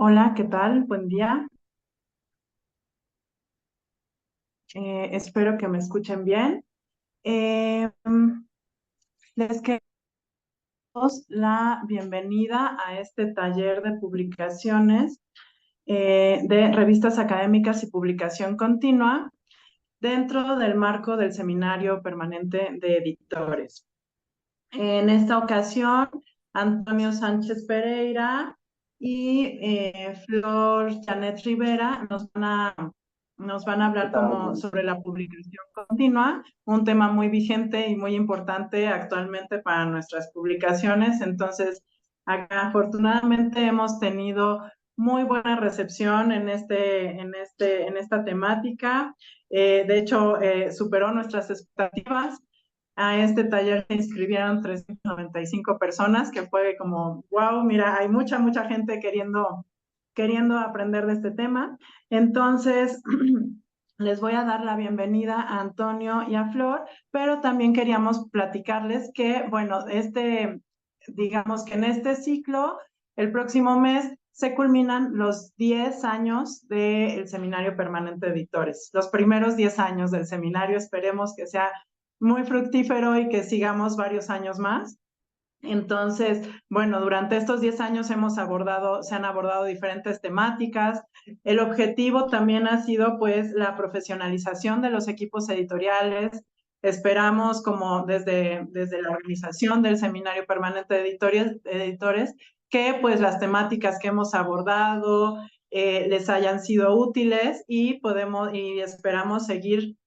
Hola, ¿qué tal? Buen día. Espero que me escuchen bien. Les queremos la bienvenida a este taller de publicaciones de revistas académicas y publicación continua dentro del marco del Seminario Permanente de Editores. En esta ocasión, Antonio Sánchez Pereira y Flor Janet Rivera nos van a hablar como sobre la publicación continua, un tema muy vigente y muy importante actualmente para nuestras publicaciones. Entonces, acá, afortunadamente hemos tenido muy buena recepción en esta temática. De hecho, superó nuestras expectativas. A este taller se inscribieron 395 personas, que fue como, wow, mira, hay mucha gente queriendo aprender de este tema. Entonces, les voy a dar la bienvenida a Antonio y a Flor, pero también queríamos platicarles que, bueno, digamos que en este ciclo, el próximo mes, se culminan los 10 años del Seminario Permanente de Editores. Los primeros 10 años del seminario, esperemos que sea muy fructífero y que sigamos varios años más. Entonces, bueno, durante estos 10 años se han abordado diferentes temáticas. El objetivo también ha sido, pues, la profesionalización de los equipos editoriales. Esperamos, como desde la organización del Seminario Permanente de Editores, que, pues, las temáticas que hemos abordado les hayan sido útiles y esperamos seguir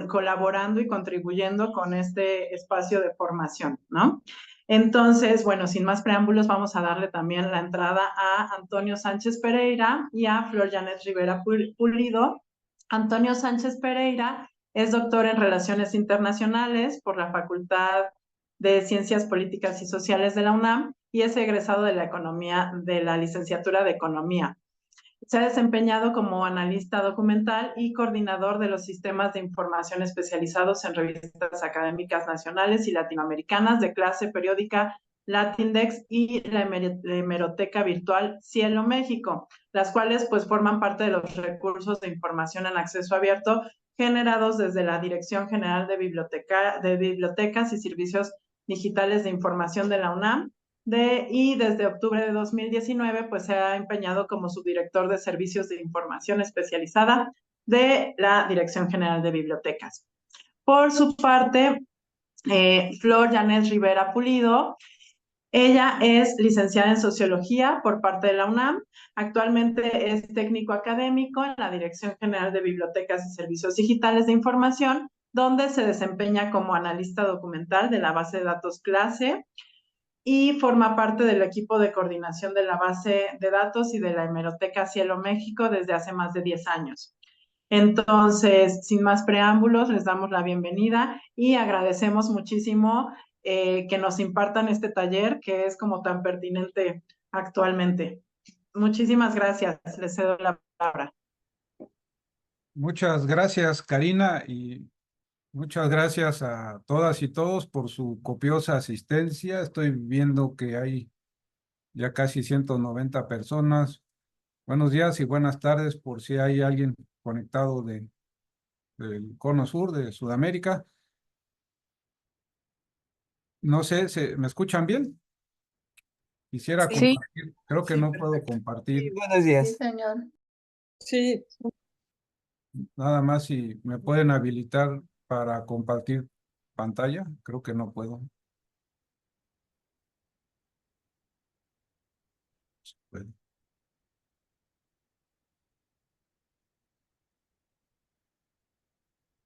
colaborando y contribuyendo con este espacio de formación, ¿no? Entonces, bueno, sin más preámbulos, vamos a darle también la entrada a Antonio Sánchez Pereira y a Flor Janet Rivera Pulido. Antonio Sánchez Pereira es doctor en Relaciones Internacionales por la Facultad de Ciencias Políticas y Sociales de la UNAM y es egresado de la licenciatura de Economía. Se ha desempeñado como analista documental y coordinador de los sistemas de información especializados en revistas académicas nacionales y latinoamericanas de clase periódica Latindex y la hemeroteca virtual Cielo México, las cuales pues forman parte de los recursos de información en acceso abierto generados desde la Dirección General de Bibliotecas y Servicios Digitales de Información de la UNAM, y desde octubre de 2019 pues se ha empeñado como subdirector de Servicios de Información Especializada de la Dirección General de Bibliotecas. Por su parte, Flor Janet Rivera Pulido, ella es licenciada en Sociología por parte de la UNAM. Actualmente es técnico académico en la Dirección General de Bibliotecas y Servicios Digitales de Información, donde se desempeña como analista documental de la base de datos clase y forma parte del equipo de coordinación de la base de datos y de la hemeroteca Cielo México desde hace más de 10 años. Entonces, sin más preámbulos, les damos la bienvenida y agradecemos muchísimo que nos impartan este taller que es como tan pertinente actualmente. Muchísimas gracias. Les cedo la palabra. Muchas gracias, Karina, y muchas gracias a todas y todos por su copiosa asistencia. Estoy viendo que hay ya casi 190 personas. Buenos días y buenas tardes por si hay alguien conectado del Cono Sur, de Sudamérica. No sé, ¿me escuchan bien? Quisiera Sí, compartir, creo que Sí, no puedo perfecto. sí, compartir. buenos días. Sí, señor. Sí, Nada más si me pueden habilitar para compartir pantalla. Creo que no puedo. Bueno.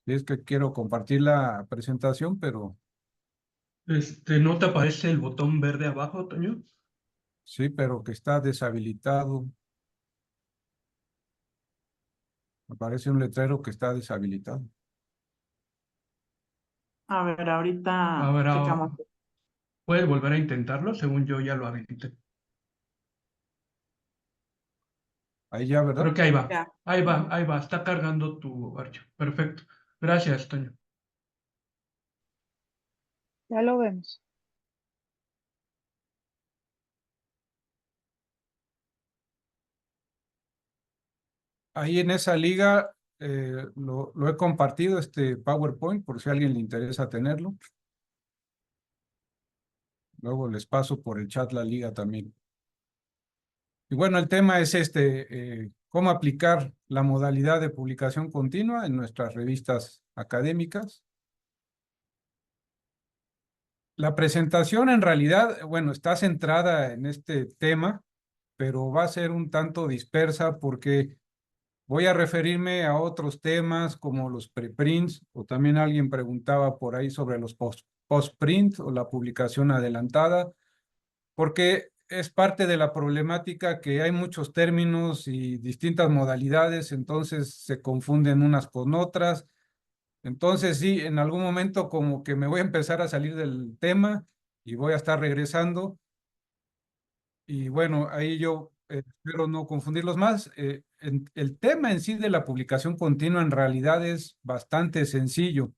Es que quiero compartir la presentación, pero ¿No te aparece el botón verde abajo, Toño? sí, pero que está deshabilitado. Me parece un letrero que está deshabilitado. A ver, ahorita Ahora, checamos. ¿puedes volver a intentarlo? Según yo ya lo habilité. Ahí ya, ¿verdad? Creo que ahí va. Ya. Ahí va. Está cargando tu archivo. Perfecto. Gracias, Toño. Ya lo vemos. ahí en esa liga lo he compartido, este PowerPoint, por si a alguien le interesa tenerlo. Luego les paso por el chat la liga también. Y bueno, el tema es cómo aplicar la modalidad de publicación continua en nuestras revistas académicas. La presentación en realidad, bueno, está centrada en este tema, pero va a ser un tanto dispersa porque voy a referirme a otros temas como los preprints, o también alguien preguntaba por ahí sobre los postprint o la publicación adelantada, porque es parte de la problemática que hay muchos términos y distintas modalidades, entonces se confunden unas con otras. Entonces sí, en algún momento como que me voy a empezar a salir del tema y voy a estar regresando. Y bueno, ahí yo espero no confundirlos más. El tema en sí de la publicación continua en realidad es bastante sencillo.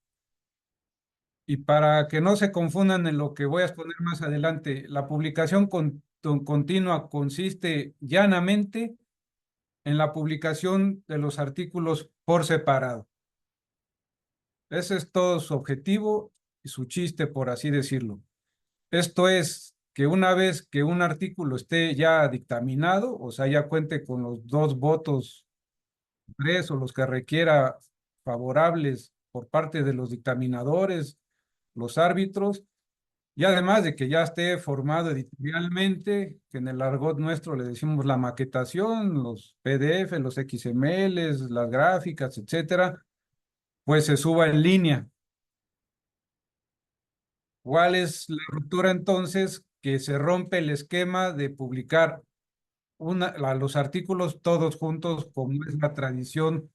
Y para que no se confundan en lo que voy a exponer más adelante, la publicación continua consiste llanamente en la publicación de los artículos por separado. Ese es todo su objetivo y su chiste, por así decirlo. Esto es que una vez que un artículo esté ya dictaminado, o sea, ya cuente con los 2 votos, 3 o los que requiera favorables por parte de los dictaminadores, los árbitros, y además de que ya esté formado editorialmente, que en el argot nuestro le decimos la maquetación, los PDF, los XMLs, las gráficas, etcétera, pues se suba en línea. ¿Cuál es la ruptura entonces? Que se rompe el esquema de publicar los artículos todos juntos, como es la tradición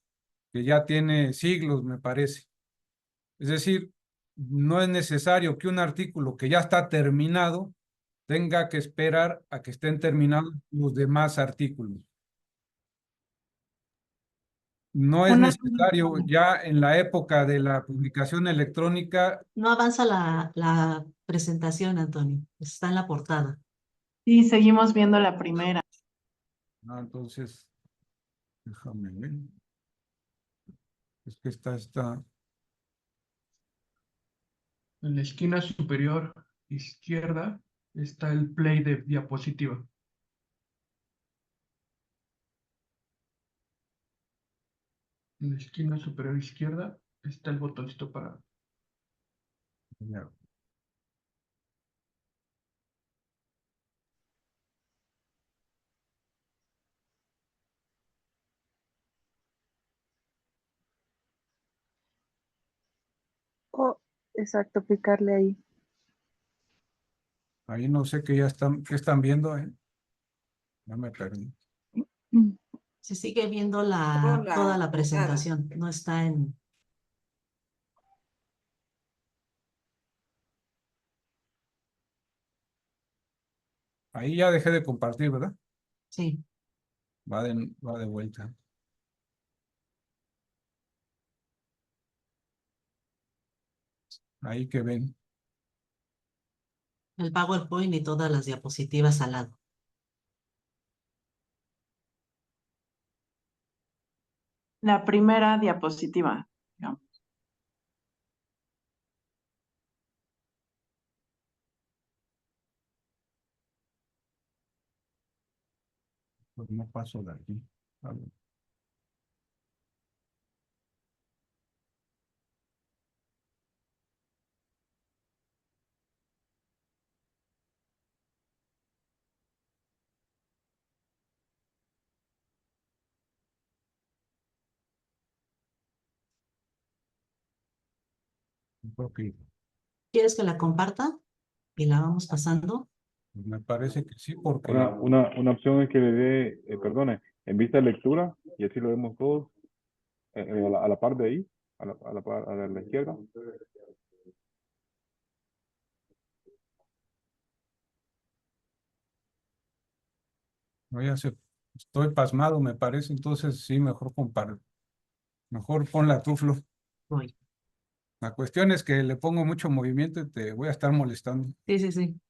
que ya tiene siglos, me parece. Es decir, no es necesario que un artículo que ya está terminado tenga que esperar a que estén terminados los demás artículos. No es Una, necesario ya en la época de la publicación electrónica. No avanza la presentación, Antonio. Está en la portada. sí, seguimos viendo la primera. Entonces, déjame ver. Es que está. En la esquina superior izquierda está el play de diapositiva. En la esquina superior izquierda está el botoncito para... Ya. Oh, exacto, picarle ahí. Ahí no sé qué están viendo, ¿eh? Ya me perdí. Se sigue viendo toda la presentación. No está en... Ahí ya dejé de compartir, ¿verdad? Sí. Va de vuelta. Ahí que ven. El PowerPoint y todas las diapositivas al lado. La primera diapositiva, digamos. Pues no paso de aquí. A ver. Creo que, ¿Quieres que la comparta? Y la vamos pasando. pues me parece que sí, porque Una opción es que le dé, perdone, en vista de lectura, y así lo vemos todos, a la par de ahí, a la izquierda. estoy pasmado, me parece, entonces sí, mejor comparo. Mejor ponla tú, Flo. Voy. La cuestión es que le pongo mucho movimiento y te voy a estar molestando. Sí, sí, sí.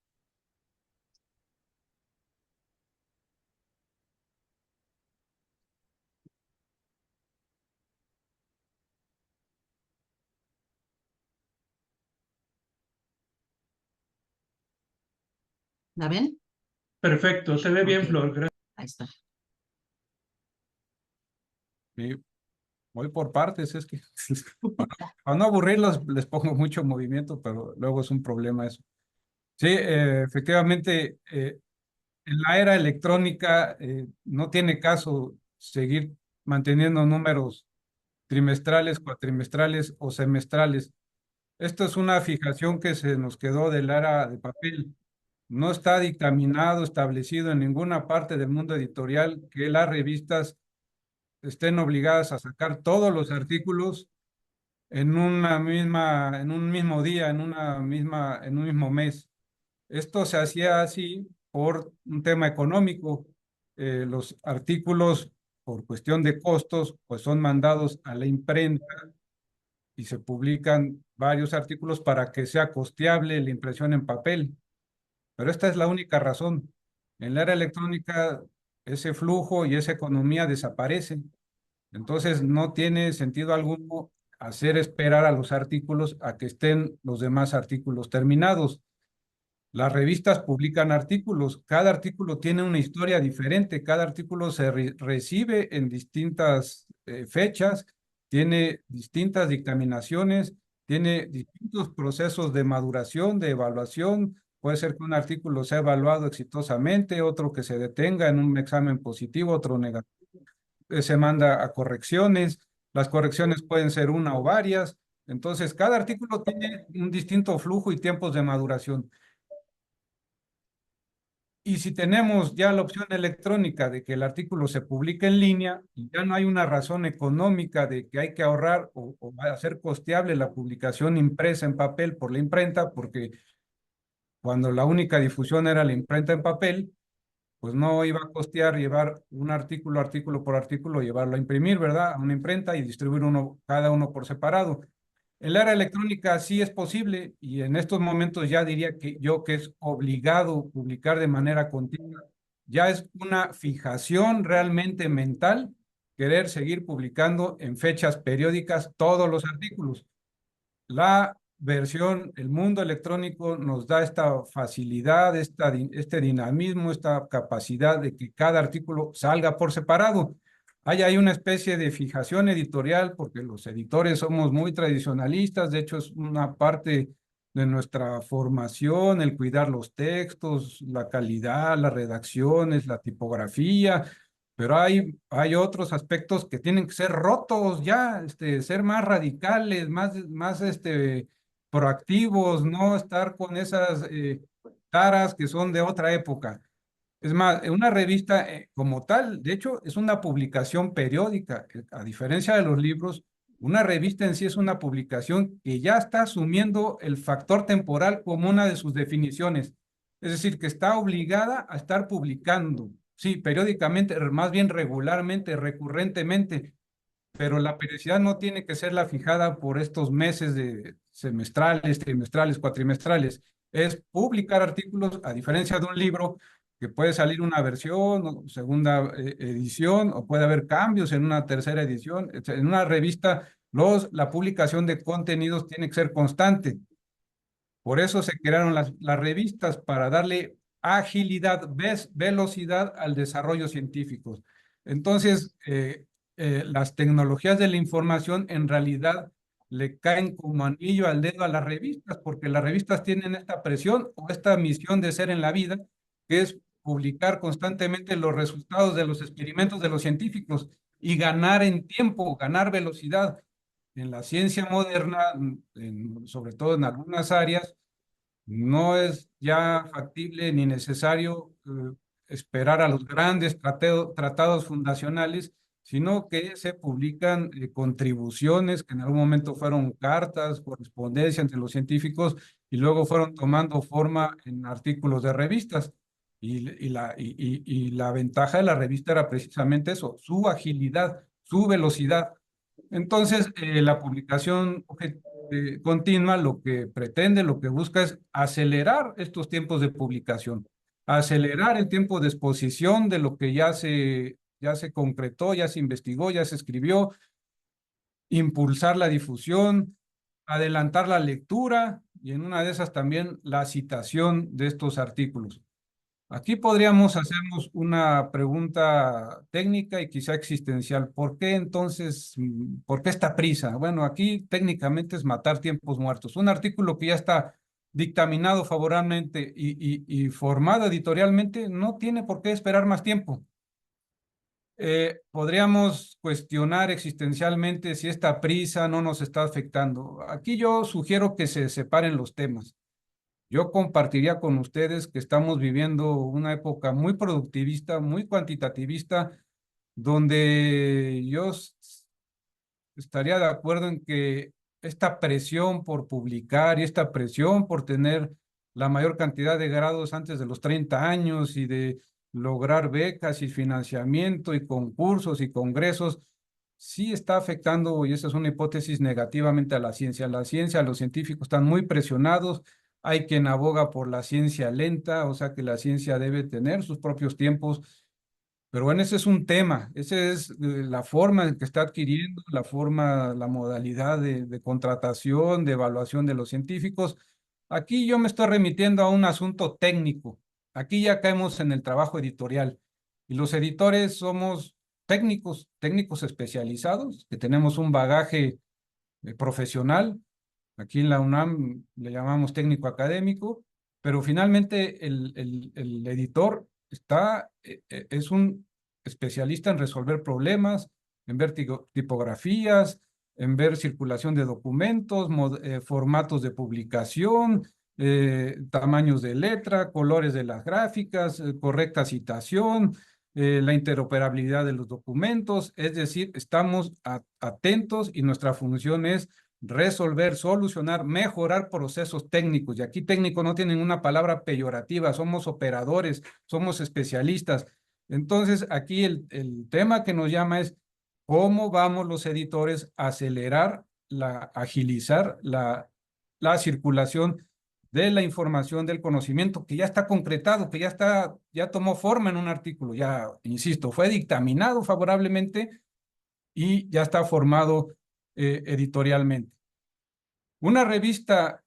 ¿La ven? Perfecto, se ve bien, Ok. Flor. Gracias. Ahí está. Y voy por partes, es que para no aburrirlos les pongo mucho movimiento, pero luego es un problema eso. Sí, efectivamente, en la era electrónica no tiene caso seguir manteniendo números trimestrales, cuatrimestrales o semestrales. Esto es una fijación que se nos quedó del era de papel. No está dictaminado, establecido en ninguna parte del mundo editorial que las revistas estén obligadas a sacar todos los artículos en en un mismo día, en un mismo mes. Esto se hacía así por un tema económico. Los artículos, por cuestión de costos, pues son mandados a la imprenta y se publican varios artículos para que sea costeable la impresión en papel. Pero esta es la única razón. En la era electrónica, ese flujo y esa economía desaparecen. Entonces, no tiene sentido alguno hacer esperar a los artículos a que estén los demás artículos terminados. Las revistas publican artículos, cada artículo tiene una historia diferente, cada artículo se recibe en distintas fechas, tiene distintas dictaminaciones, tiene distintos procesos de maduración, de evaluación. Puede ser que un artículo sea evaluado exitosamente, otro que se detenga en un examen positivo, otro negativo, se manda a correcciones, las correcciones pueden ser una o varias. Entonces, cada artículo tiene un distinto flujo y tiempos de maduración. Y si tenemos ya la opción electrónica de que el artículo se publique en línea, y ya no hay una razón económica de que hay que ahorrar o hacer costeable la publicación impresa en papel por la imprenta, porque cuando la única difusión era la imprenta en papel, pues no iba a costear llevar un artículo por artículo, llevarlo a imprimir, ¿verdad? A una imprenta y distribuir cada uno por separado. En la era electrónica sí es posible y en estos momentos ya diría que es obligado publicar de manera continua. Ya es una fijación realmente mental querer seguir publicando en fechas periódicas todos los artículos. La versión, el mundo electrónico nos da esta facilidad, este dinamismo, esta capacidad de que cada artículo salga por separado. Hay una especie de fijación editorial porque los editores somos muy tradicionalistas, de hecho es una parte de nuestra formación, el cuidar los textos, la calidad, las redacciones, la tipografía, pero hay otros aspectos que tienen que ser rotos ya, ser más radicales, más proactivos, no estar con esas taras que son de otra época. Es más, en una revista como tal, de hecho, es una publicación periódica. A diferencia de los libros, una revista en sí es una publicación que ya está asumiendo el factor temporal como una de sus definiciones. Es decir, que está obligada a estar publicando, sí, periódicamente, más bien regularmente, recurrentemente, pero la periodicidad no tiene que ser la fijada por estos meses de semestrales, trimestrales, cuatrimestrales. Es publicar artículos, a diferencia de un libro, que puede salir una versión o segunda edición, o puede haber cambios en una tercera edición. En una revista, la publicación de contenidos tiene que ser constante. Por eso se crearon las revistas, para darle agilidad, velocidad al desarrollo científico. Entonces, las tecnologías de la información en realidad le caen como anillo al dedo a las revistas, porque las revistas tienen esta presión o esta misión de ser en la vida, que es publicar constantemente los resultados de los experimentos de los científicos y ganar en tiempo, ganar velocidad. En la ciencia moderna, sobre todo en algunas áreas, no es ya factible ni necesario esperar a los grandes tratados fundacionales, sino que se publican contribuciones que en algún momento fueron cartas, correspondencia entre los científicos y luego fueron tomando forma en artículos de revistas. Y la ventaja de la revista era precisamente eso, su agilidad, su velocidad. Entonces, la publicación continua lo que pretende, lo que busca es acelerar estos tiempos de publicación, acelerar el tiempo de exposición de lo que ya se concretó, ya se investigó, ya se escribió, impulsar la difusión, adelantar la lectura y en una de esas también la citación de estos artículos. Aquí podríamos hacernos una pregunta técnica y quizá existencial. ¿Por qué entonces, por qué esta prisa? Bueno, aquí técnicamente es matar tiempos muertos. Un artículo que ya está dictaminado favorablemente y formado editorialmente no tiene por qué esperar más tiempo. Podríamos cuestionar existencialmente si esta prisa no nos está afectando. Aquí yo sugiero que se separen los temas. Yo compartiría con ustedes que estamos viviendo una época muy productivista, muy cuantitativista, donde estaría de acuerdo en que esta presión por publicar y esta presión por tener la mayor cantidad de grados antes de los 30 años y de lograr becas y financiamiento y concursos y congresos, sí está afectando, y esa es una hipótesis, negativamente a la ciencia. La ciencia, los científicos están muy presionados. Hay quien aboga por la ciencia lenta, o sea que la ciencia debe tener sus propios tiempos. Pero bueno, ese es un tema, esa es la forma en que está adquiriendo, la forma, la modalidad de contratación, de evaluación de los científicos. Aquí yo me estoy remitiendo a un asunto técnico. Aquí ya caemos en el trabajo editorial. Y los editores somos técnicos, técnicos especializados, que tenemos un bagaje profesional. Aquí en la UNAM le llamamos técnico académico, pero finalmente el editor es un especialista en resolver problemas, en ver tipografías, en ver circulación de documentos, formatos de publicación, tamaños de letra, colores de las gráficas, correcta citación, la interoperabilidad de los documentos. Es decir, estamos atentos y nuestra función es resolver, solucionar, mejorar procesos técnicos. Y aquí técnico no tienen una palabra peyorativa, somos operadores, somos especialistas. Entonces, aquí el tema que nos llama es cómo vamos los editores a acelerar, agilizar la circulación de la información, del conocimiento que ya está concretado, que ya tomó forma en un artículo, ya, insisto, fue dictaminado favorablemente y ya está formado editorialmente. Una revista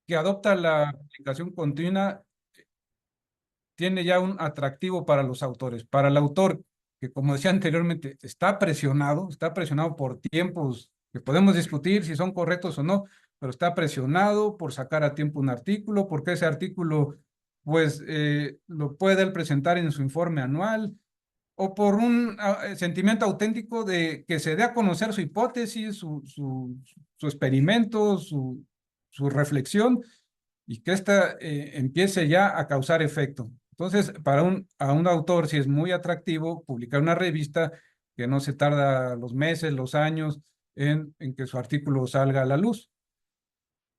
que adopta la publicación continua tiene ya un atractivo para los autores. Para el autor, que como decía anteriormente, está presionado por tiempos que podemos discutir si son correctos o no, pero está presionado por sacar a tiempo un artículo, porque ese artículo, pues, lo puede él presentar en su informe anual, o por un sentimiento auténtico de que se dé a conocer su hipótesis, su experimento, su reflexión, y que ésta empiece ya a causar efecto. Entonces, a un autor, si es muy atractivo publicar una revista que no se tarda los meses, los años en que su artículo salga a la luz.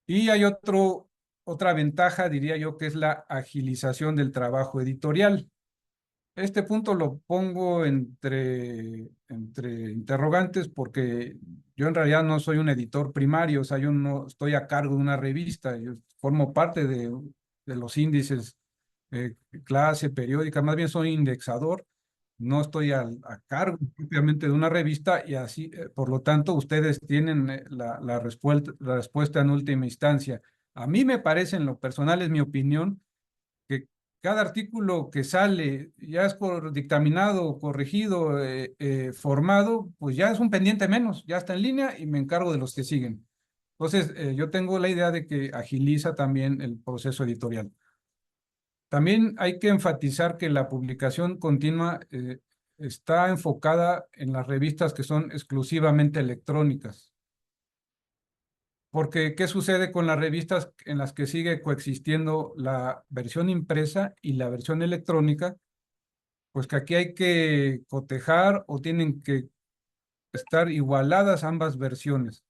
Y hay otra ventaja, diría yo, que es la agilización del trabajo editorial. Este punto lo pongo entre interrogantes porque yo en realidad no soy un editor primario, o sea, yo no estoy a cargo de una revista, yo formo parte de los índices clase, periódica, más bien soy indexador, no estoy a cargo propiamente de una revista y así, por lo tanto, ustedes tienen la respuesta en última instancia. A mí me parece, en lo personal, es mi opinión, que cada artículo que sale ya es dictaminado, corregido, formado, pues ya es un pendiente menos, ya está en línea y me encargo de los que siguen. Entonces, yo tengo la idea de que agiliza también el proceso editorial. También hay que enfatizar que la publicación continua está enfocada en las revistas que son exclusivamente electrónicas. Porque, ¿qué sucede con las revistas en las que sigue coexistiendo la versión impresa y la versión electrónica? Pues que aquí hay que cotejar o tienen que estar igualadas ambas versiones.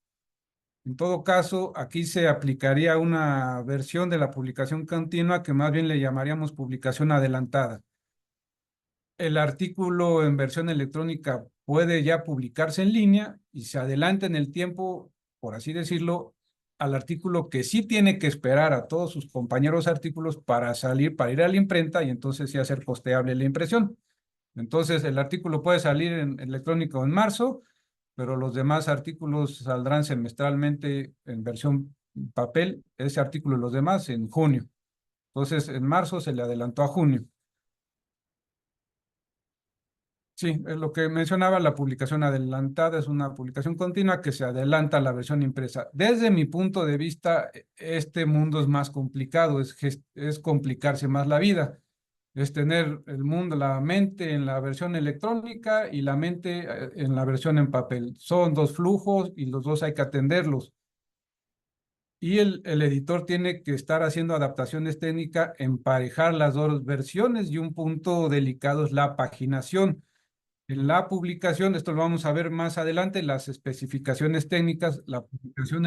En todo caso, aquí se aplicaría una versión de la publicación continua que más bien le llamaríamos publicación adelantada. El artículo en versión electrónica puede ya publicarse en línea y se adelanta en el tiempo, por así decirlo, al artículo que sí tiene que esperar a todos sus compañeros artículos para para ir a la imprenta y entonces sí hacer costeable la impresión. Entonces el artículo puede salir en electrónico en marzo, pero los demás artículos saldrán semestralmente en versión papel, ese artículo y los demás en junio. Entonces, en marzo se le adelantó a junio. Sí, es lo que mencionaba, la publicación adelantada es una publicación continua que se adelanta a la versión impresa. Desde mi punto de vista, este mundo es más complicado, es complicarse más la vida. Es tener el mundo, la mente en la versión electrónica y la mente en la versión en papel. Son dos flujos y los dos hay que atenderlos. Y el editor tiene que estar haciendo adaptaciones técnicas, emparejar las dos versiones, y un punto delicado es la paginación. En la publicación, esto lo vamos a ver más adelante, las especificaciones técnicas, la publicación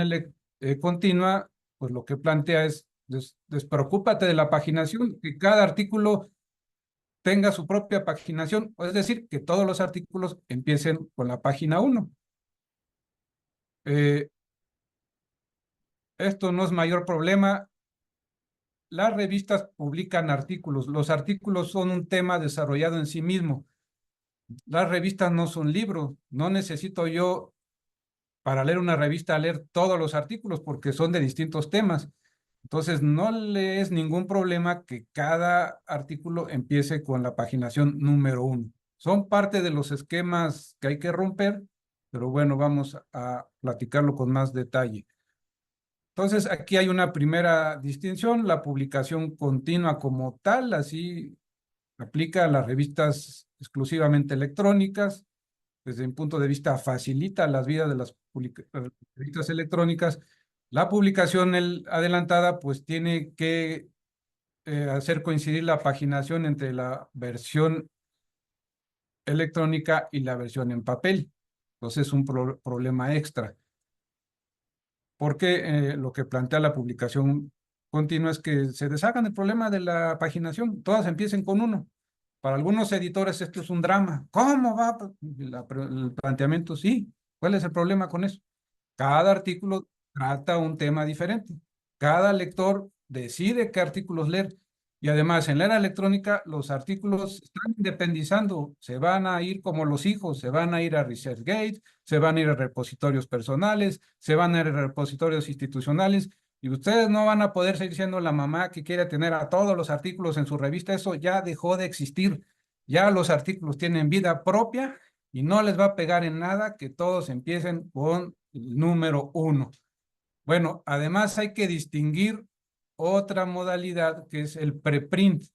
continua, pues lo que plantea es, despreocúpate de la paginación, que cada artículo tenga su propia paginación, es decir, que todos los artículos empiecen con la página 1. Esto no es mayor problema. Las revistas publican artículos. Los artículos son un tema desarrollado en sí mismo. Las revistas no son libros. No necesito yo, para leer una revista, leer todos los artículos porque son de distintos temas. Entonces, no le es ningún problema que cada artículo empiece con la paginación número 1. Son parte de los esquemas que hay que romper, pero bueno, vamos a platicarlo con más detalle. Entonces, aquí hay una primera distinción, la publicación continua como tal, así aplica a las revistas exclusivamente electrónicas. Desde mi punto de vista, facilita las vidas de las revistas electrónicas. La publicación adelantada, pues tiene que hacer coincidir la paginación entre la versión electrónica y la versión en papel. Entonces, es un problema extra. Porque lo que plantea la publicación continua es que se deshagan el problema de la paginación, todas empiecen con 1. Para algunos editores esto es un drama. ¿Cómo va? El planteamiento, sí. ¿Cuál es el problema con eso? Cada artículo trata un tema diferente. Cada lector decide qué artículos leer. Y además, en la era electrónica, los artículos están independizando. Se van a ir como los hijos, se van a ir a ResearchGate, se van a ir a repositorios personales, se van a ir a repositorios institucionales. Y ustedes no van a poder seguir siendo la mamá que quiere tener a todos los artículos en su revista. Eso ya dejó de existir. Ya los artículos tienen vida propia y no les va a pegar en nada que todos empiecen con el número 1. Bueno, además hay que distinguir otra modalidad que es el preprint.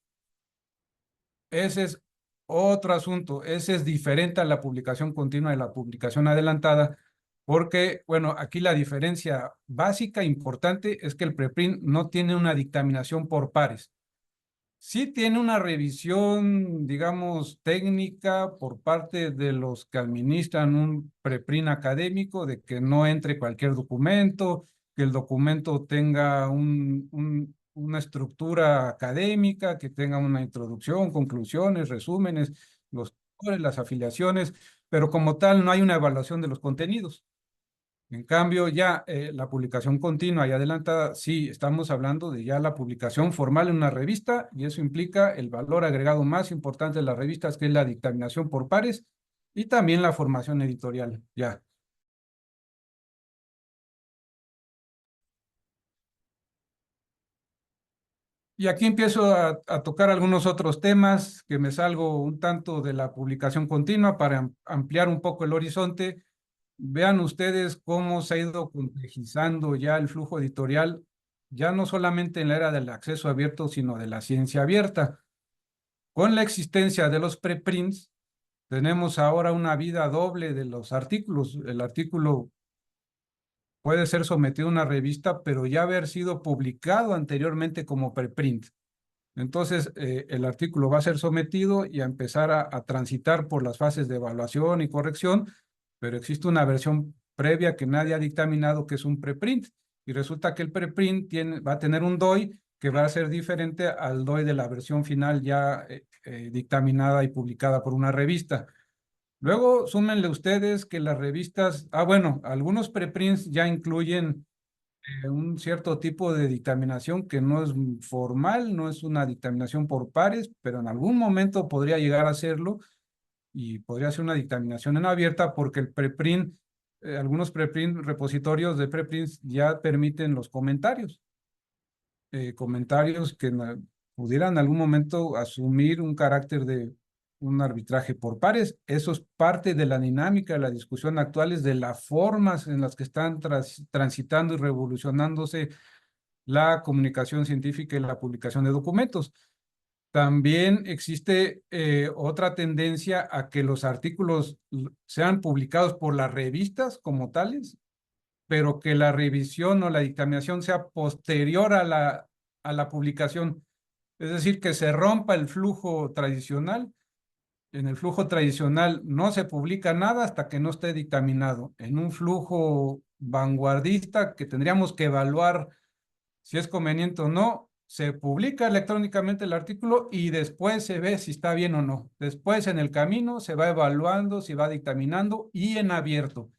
Ese es otro asunto. Ese es diferente a la publicación continua y la publicación adelantada, porque, bueno, aquí la diferencia básica importante es que el preprint no tiene una dictaminación por pares. Sí tiene una revisión, digamos, técnica por parte de los que administran un preprint académico, de que no entre cualquier documento, que el documento tenga una estructura académica, que tenga una introducción, conclusiones, resúmenes, los autores, las afiliaciones, pero como tal no hay una evaluación de los contenidos. En cambio, ya la publicación continua y adelantada, sí, estamos hablando de ya la publicación formal en una revista, y eso implica el valor agregado más importante de las revistas, que es la dictaminación por pares y también la formación editorial, ya. Y aquí empiezo a tocar algunos otros temas, que me salgo un tanto de la publicación continua para ampliar un poco el horizonte. Vean ustedes cómo se ha ido complejizando ya el flujo editorial, ya no solamente en la era del acceso abierto, sino de la ciencia abierta. Con la existencia de los preprints, tenemos ahora una vida doble de los artículos. El artículo puede ser sometido a una revista, pero ya haber sido publicado anteriormente como preprint. Entonces, el artículo va a ser sometido y a empezar a transitar por las fases de evaluación y corrección, pero existe una versión previa que nadie ha dictaminado, que es un preprint. Y resulta que el preprint va a tener un DOI que va a ser diferente al DOI de la versión final ya dictaminada y publicada por una revista. Luego, súmenle ustedes que las revistas, bueno, algunos preprints ya incluyen un cierto tipo de dictaminación que no es formal, no es una dictaminación por pares, pero en algún momento podría llegar a serlo, y podría ser una dictaminación en abierta, porque el preprint, algunos preprint, repositorios de preprints ya permiten los comentarios. comentarios que pudieran en algún momento asumir un carácter de un arbitraje por pares. Eso es parte de la dinámica de la discusión actual, es de las formas en las que están transitando y revolucionándose la comunicación científica y la publicación de documentos. También existe otra tendencia a que los artículos sean publicados por las revistas como tales, pero que la revisión o la dictaminación sea posterior a la publicación. Es decir, que se rompa el flujo tradicional. En el flujo tradicional no se publica nada hasta que no esté dictaminado. En un flujo vanguardista que tendríamos que evaluar si es conveniente o no, se publica electrónicamente el artículo y después se ve si está bien o no. Después en el camino se va evaluando, se va dictaminando y en abierto.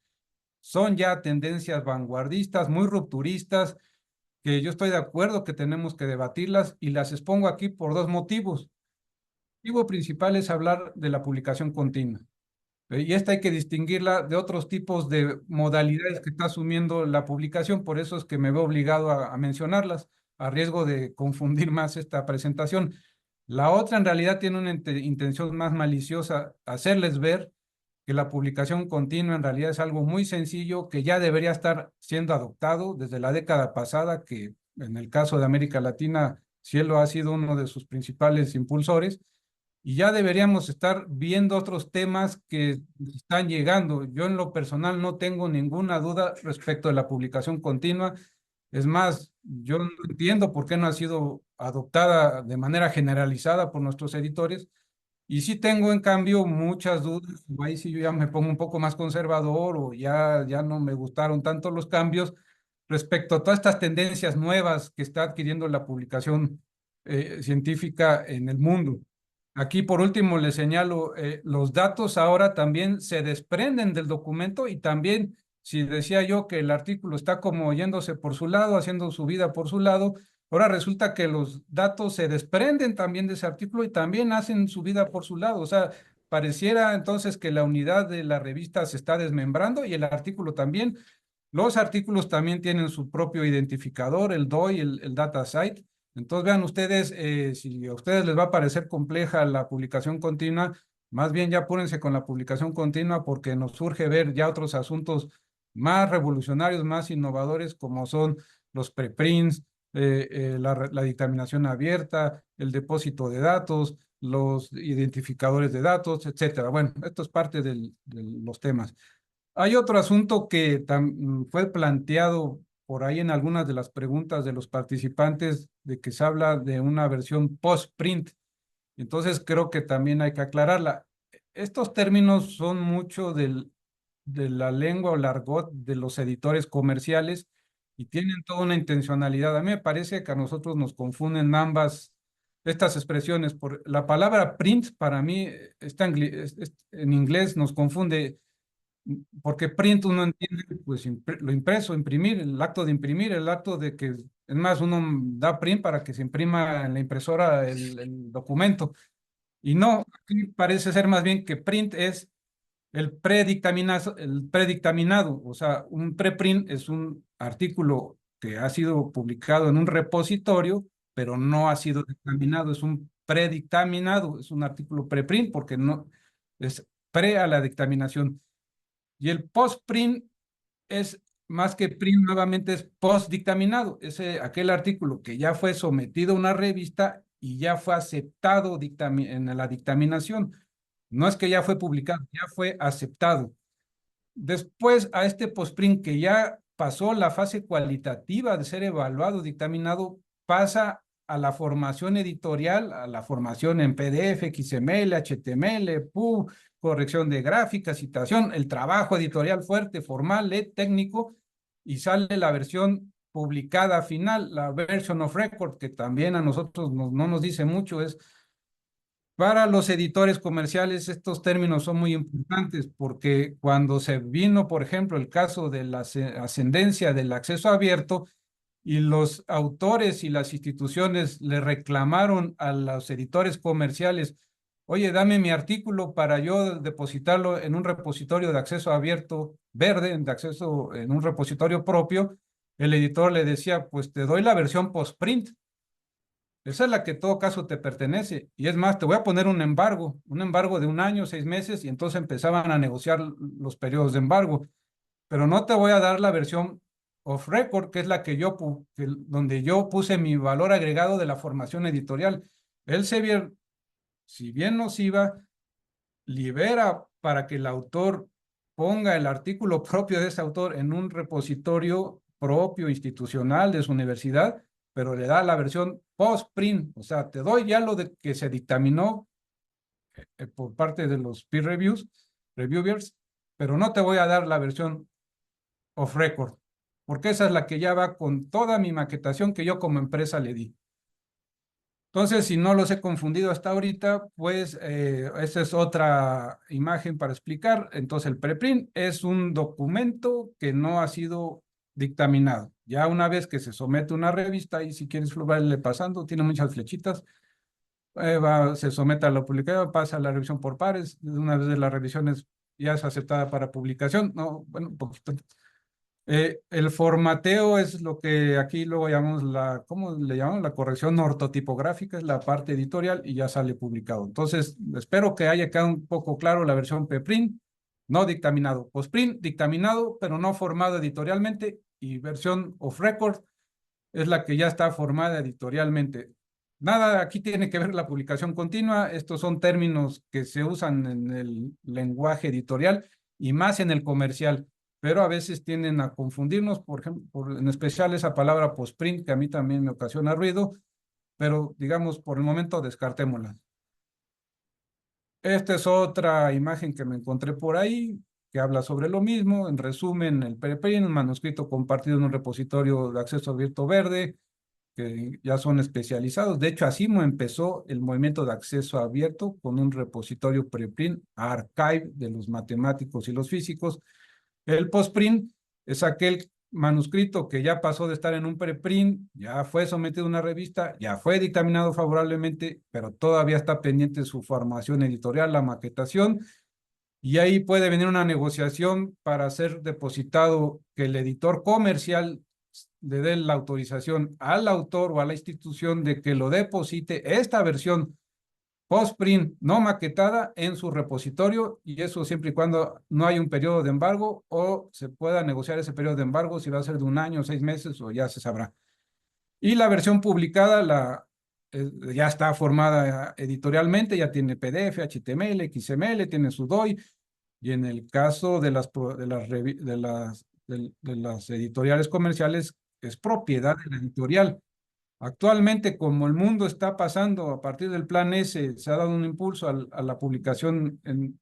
Son ya tendencias vanguardistas, muy rupturistas, que yo estoy de acuerdo que tenemos que debatirlas y las expongo aquí por dos motivos. El motivo principal es hablar de la publicación continua. Y esta hay que distinguirla de otros tipos de modalidades que está asumiendo la publicación, por eso es que me veo obligado a mencionarlas, a riesgo de confundir más esta presentación. La otra en realidad tiene una intención más maliciosa, hacerles ver que la publicación continua en realidad es algo muy sencillo que ya debería estar siendo adoptado desde la década pasada, que en el caso de América Latina, Cielo ha sido uno de sus principales impulsores, y ya deberíamos estar viendo otros temas que están llegando. Yo en lo personal no tengo ninguna duda respecto de la publicación continua. Es más, yo no entiendo por qué no ha sido adoptada de manera generalizada por nuestros editores. Y sí tengo, en cambio, muchas dudas. Ahí sí yo ya me pongo un poco más conservador o ya no me gustaron tanto los cambios respecto a todas estas tendencias nuevas que está adquiriendo la publicación científica en el mundo. Aquí, por último, le señalo, los datos ahora también se desprenden del documento y también, si decía yo que el artículo está como yéndose por su lado, haciendo su vida por su lado, ahora resulta que los datos se desprenden también de ese artículo y también hacen su vida por su lado. O sea, pareciera entonces que la unidad de la revista se está desmembrando y el artículo también. Los artículos también tienen su propio identificador, el DOI, el data site. Entonces vean ustedes, si a ustedes les va a parecer compleja la publicación continua, más bien ya apúrense con la publicación continua porque nos surge ver ya otros asuntos más revolucionarios, más innovadores, como son los preprints, la dictaminación abierta, el depósito de datos, los identificadores de datos, etcétera. Bueno, esto es parte de los temas. Hay otro asunto que fue planteado por ahí en algunas de las preguntas de los participantes, de que se habla de una versión post-print. Entonces creo que también hay que aclararla. Estos términos son mucho de la lengua o el argot de los editores comerciales y tienen toda una intencionalidad. A mí me parece que a nosotros nos confunden ambas estas expresiones. La palabra print para mí está en inglés nos confunde porque print uno entiende pues lo impreso, imprimir, el acto de imprimir, el acto de que, es más, uno da print para que se imprima en la impresora el documento. Y no, aquí parece ser más bien que print es el predictaminado, o sea, un preprint es un artículo que ha sido publicado en un repositorio, pero no ha sido dictaminado, es un predictaminado, es un artículo preprint porque no es pre a la dictaminación. Y el post-print es más que print, nuevamente es post-dictaminado. Aquel artículo que ya fue sometido a una revista y ya fue aceptado en la dictaminación. No es que ya fue publicado, ya fue aceptado. Después a este post-print que ya pasó la fase cualitativa de ser evaluado, dictaminado, pasa a la formación editorial, a la formación en PDF, XML, HTML, PUB, corrección de gráficas, citación, el trabajo editorial fuerte, formal, técnico, y sale la versión publicada final, la version of record, que también a nosotros no nos dice mucho, es para los editores comerciales estos términos son muy importantes porque cuando se vino, por ejemplo, el caso de la ascendencia del acceso abierto y los autores y las instituciones le reclamaron a los editores comerciales, oye, dame mi artículo para yo depositarlo en un repositorio de acceso abierto verde, de acceso en un repositorio propio, el editor le decía, pues te doy la versión post-print. Esa es la que en todo caso te pertenece. Y es más, te voy a poner un embargo de 1 año, 6 meses, y entonces empezaban a negociar los periodos de embargo. Pero no te voy a dar la versión off record, que es la que donde yo puse mi valor agregado de la formación editorial. Elsevier, si bien nos iba, libera para que el autor ponga el artículo propio de ese autor en un repositorio propio institucional de su universidad, pero le da la versión post-print, o sea, te doy ya lo de que se dictaminó por parte de los peer reviewers, pero no te voy a dar la versión off record, porque esa es la que ya va con toda mi maquetación que yo como empresa le di. Entonces, si no los he confundido hasta ahorita, pues esa es otra imagen para explicar. Entonces, el preprint es un documento que no ha sido dictaminado. Ya una vez que se somete a una revista, y si quieres irle pasando, tiene muchas flechitas, se somete a la publicación, pasa a la revisión por pares. Una vez de las revisiones ya es aceptada para publicación. No, bueno, un poquito. El formateo es lo que aquí luego llamamos ¿cómo le llamamos? La corrección ortotipográfica, es la parte editorial y ya sale publicado. Entonces, espero que haya quedado un poco claro la versión preprint, no dictaminado. Postprint, dictaminado, pero no formado editorialmente, y versión off record es la que ya está formada editorialmente. Nada, aquí tiene que ver la publicación continua. Estos son términos que se usan en el lenguaje editorial y más en el comercial, pero a veces tienden a confundirnos, por ejemplo, en especial esa palabra postprint, que a mí también me ocasiona ruido, pero digamos, por el momento descartémosla. Esta es otra imagen que me encontré por ahí, que habla sobre lo mismo. En resumen, el preprint, un manuscrito compartido en un repositorio de acceso abierto verde, que ya son especializados. De hecho, así empezó el movimiento de acceso abierto, con un repositorio preprint, archive de los matemáticos y los físicos. El postprint es aquel manuscrito que ya pasó de estar en un preprint, ya fue sometido a una revista, ya fue dictaminado favorablemente, pero todavía está pendiente su formación editorial, la maquetación, y ahí puede venir una negociación para ser depositado, que el editor comercial le dé la autorización al autor o a la institución de que lo deposite esta versión postprint no maquetada en su repositorio, y eso siempre y cuando no hay un periodo de embargo o se pueda negociar ese periodo de embargo, si va a ser de 1 año, 6 meses, o ya se sabrá. Y la versión publicada ya está formada editorialmente, ya tiene PDF, HTML, XML, tiene su DOI, y en el caso de las editoriales comerciales es propiedad de la editorial. Actualmente, como el mundo está pasando a partir del Plan S, se ha dado un impulso a la publicación en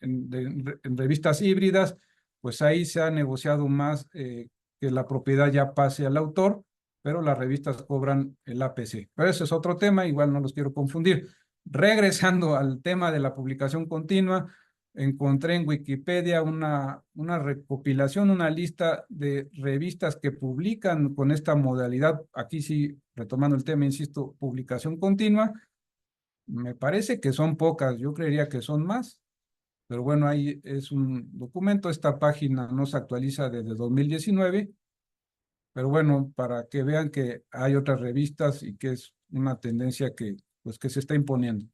revistas híbridas, pues ahí se ha negociado más, que la propiedad ya pase al autor, pero las revistas cobran el APC. Pero ese es otro tema, igual no los quiero confundir. Regresando al tema de la publicación continua, encontré en Wikipedia una recopilación, una lista de revistas que publican con esta modalidad. Aquí sí, retomando el tema, insisto, publicación continua. Me parece que son pocas, yo creería que son más, pero bueno, ahí es un documento. Esta página no se actualiza desde 2019, pero bueno, para que vean que hay otras revistas y que es una tendencia pues, que se está imponiendo.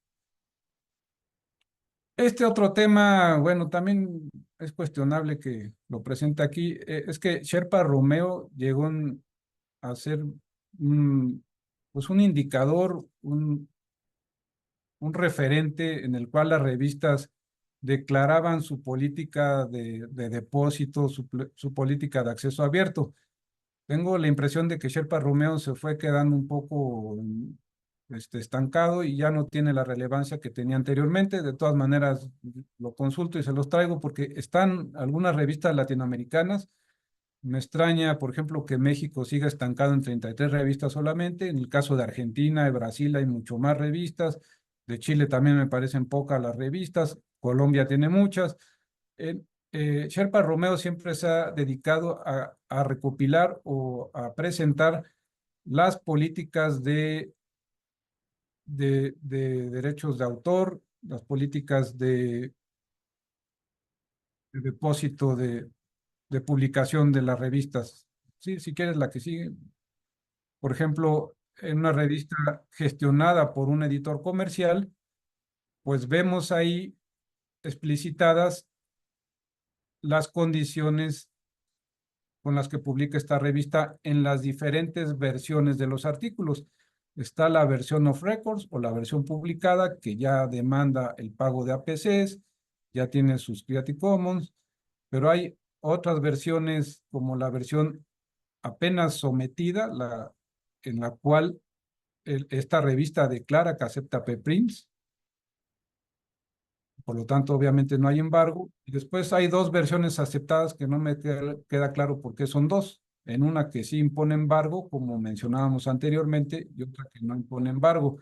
Este otro tema, bueno, también es cuestionable que lo presente aquí. Es que Sherpa Romeo llegó a ser pues un indicador, un referente en el cual las revistas declaraban su política de depósito, su política de acceso abierto. Tengo la impresión de que Sherpa Romeo se fue quedando un poco estancado y ya no tiene la relevancia que tenía anteriormente. De todas maneras, lo consulto y se los traigo porque están algunas revistas latinoamericanas. Me extraña, por ejemplo, que México siga estancado en 33 revistas solamente. En el caso de Argentina y Brasil hay mucho más revistas. De Chile también me parecen pocas las revistas. Colombia tiene muchas. Sherpa Romeo siempre se ha dedicado a recopilar o a presentar las políticas de derechos de autor, las políticas de depósito de publicación de las revistas. Sí, si quieres la que sigue. Por ejemplo, en una revista gestionada por un editor comercial, pues vemos ahí explicitadas las condiciones con las que publica esta revista en las diferentes versiones de los artículos. Está la versión of records o la versión publicada, que ya demanda el pago de APCs, ya tiene sus Creative Commons, pero hay otras versiones como la versión apenas sometida, en la cual esta revista declara que acepta preprints. Por lo tanto, obviamente no hay embargo. Y después hay dos versiones aceptadas que no me queda claro por qué son dos. En una que sí impone embargo, como mencionábamos anteriormente, y otra que no impone embargo.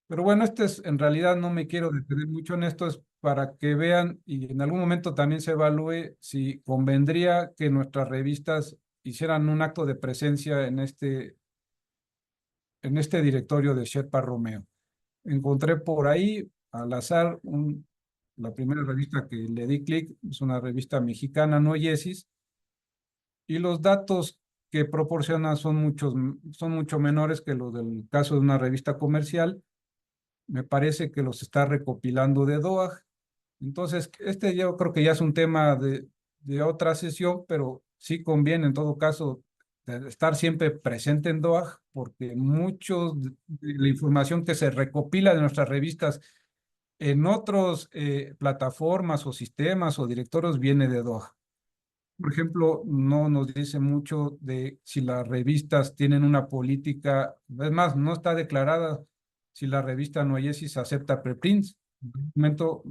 Pero bueno, en realidad no me quiero detener mucho en esto, es para que vean y en algún momento también se evalúe si convendría que nuestras revistas hicieran un acto de presencia en este directorio de Sherpa Romeo. Encontré por ahí, al azar, la primera revista que le di clic, es una revista mexicana, no Yesis, y los datos que proporciona son mucho menores que los del caso de una revista comercial. Me parece que los está recopilando de DOAJ. Entonces, yo creo que ya es un tema de otra sesión, pero sí conviene en todo caso estar siempre presente en DOAJ, porque de la información que se recopila de nuestras revistas en otras plataformas o sistemas o directorios viene de DOAJ. Por ejemplo, no nos dice mucho de si las revistas tienen una política, es más, no está declarada si la revista Noyesis acepta preprints. En un momento,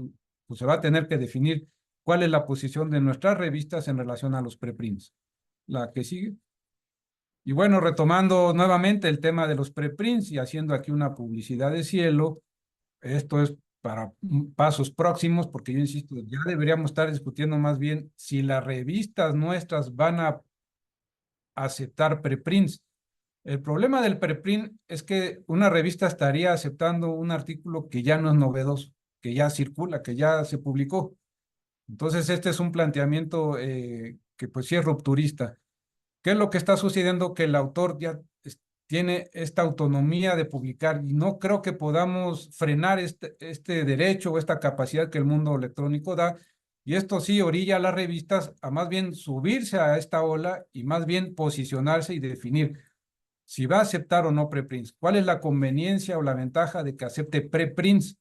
pues se va a tener que definir cuál es la posición de nuestras revistas en relación a los preprints. La que sigue. Y bueno, retomando nuevamente el tema de los preprints y haciendo aquí una publicidad de cielo, esto es para pasos próximos, porque yo insisto, ya deberíamos estar discutiendo más bien si las revistas nuestras van a aceptar preprints. El problema del preprint es que una revista estaría aceptando un artículo que ya no es novedoso, que ya circula, que ya se publicó. Entonces, este es un planteamiento que pues sí es rupturista. ¿Qué es lo que está sucediendo? Que el autor ya tiene esta autonomía de publicar y no creo que podamos frenar este derecho o esta capacidad que el mundo electrónico da. Y esto sí orilla a las revistas a más bien subirse a esta ola y más bien posicionarse y definir si va a aceptar o no preprints. ¿Cuál es la conveniencia o la ventaja de que acepte preprints?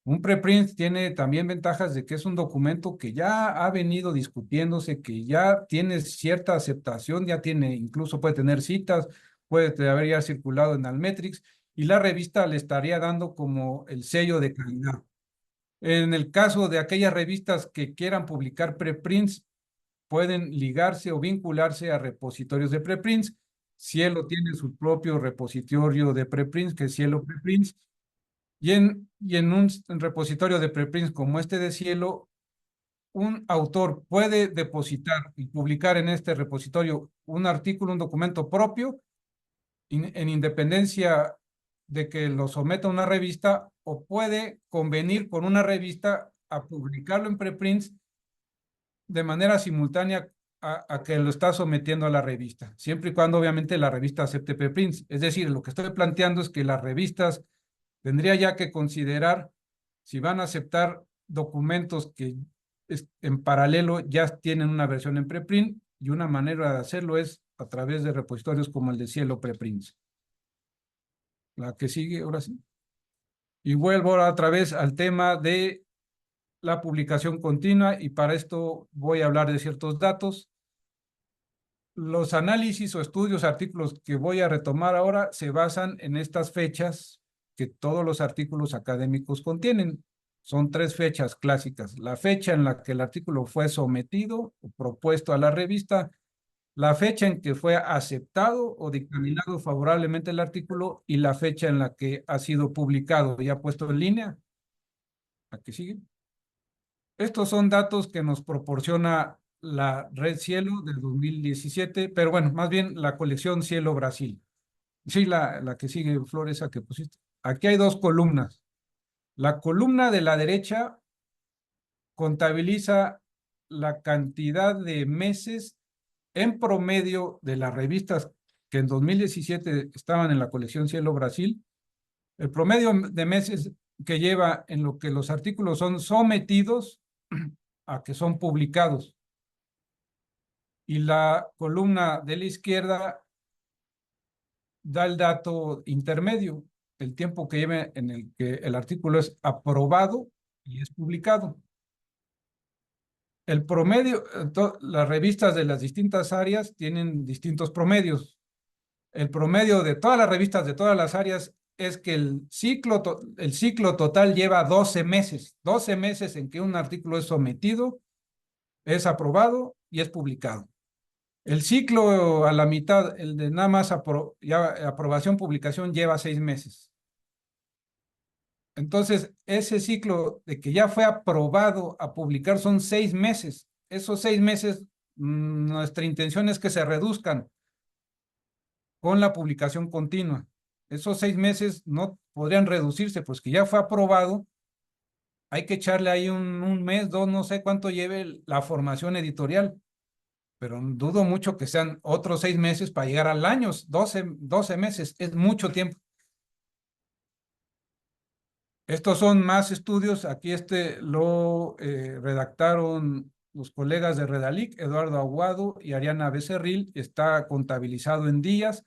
Un preprint tiene también ventajas de que es un documento que ya ha venido discutiéndose, que ya tiene cierta aceptación, ya tiene, incluso puede tener citas, puede haber ya circulado en Almetrix, y la revista le estaría dando como el sello de calidad. En el caso de aquellas revistas que quieran publicar preprints, pueden ligarse o vincularse a repositorios de preprints. Cielo tiene su propio repositorio de preprints, que es Cielo Preprints, y en un repositorio de preprints como este de Cielo, un autor puede depositar y publicar en este repositorio un artículo, un documento propio, en independencia de que lo someta a una revista, o puede convenir con una revista a publicarlo en preprints de manera simultánea a que lo está sometiendo a la revista, siempre y cuando obviamente la revista acepte preprints. Es decir, lo que estoy planteando es que las revistas tendría ya que considerar si van a aceptar documentos que en paralelo ya tienen una versión en preprint, y una manera de hacerlo es a través de repositorios como el de Cielo Preprints. La que sigue, ahora sí. Y vuelvo ahora otra vez al tema de la publicación continua, y para esto voy a hablar de ciertos datos. Los análisis o estudios, artículos que voy a retomar ahora se basan en estas fechas que todos los artículos académicos contienen. Son 3 fechas clásicas: la fecha en la que el artículo fue sometido o propuesto a la revista, la fecha en que fue aceptado o dictaminado favorablemente el artículo, y la fecha en la que ha sido publicado, ya puesto en línea. Aquí sigue. Estos son datos que nos proporciona la Red Cielo del 2017, pero bueno, más bien la colección Cielo Brasil. Sí, la que sigue, Flor, esa que pusiste. Aquí hay 2 columnas. La columna de la derecha contabiliza la cantidad de meses en promedio de las revistas que en 2017 estaban en la colección Cielo Brasil, el promedio de meses que lleva en lo que los artículos son sometidos a que son publicados. Y la columna de la izquierda da el dato intermedio, el tiempo que lleva en el que el artículo es aprobado y es publicado. El promedio, las revistas de las distintas áreas tienen distintos promedios. El promedio de todas las revistas de todas las áreas es que el ciclo total lleva 12 meses. 12 meses en que un artículo es sometido, es aprobado y es publicado. El ciclo a la mitad, el de nada más aprobación, publicación, lleva 6 meses. Entonces, ese ciclo de que ya fue aprobado a publicar son 6 meses. Esos 6 meses, nuestra intención es que se reduzcan con la publicación continua. Esos 6 meses no podrían reducirse, pues que ya fue aprobado. Hay que echarle ahí un mes, 2, no sé cuánto lleve la formación editorial, pero dudo mucho que sean otros 6 meses para llegar al año. 12 meses es mucho tiempo. Estos son más estudios. Aquí lo redactaron los colegas de Redalic, Eduardo Aguado y Ariana Becerril. Está contabilizado en días.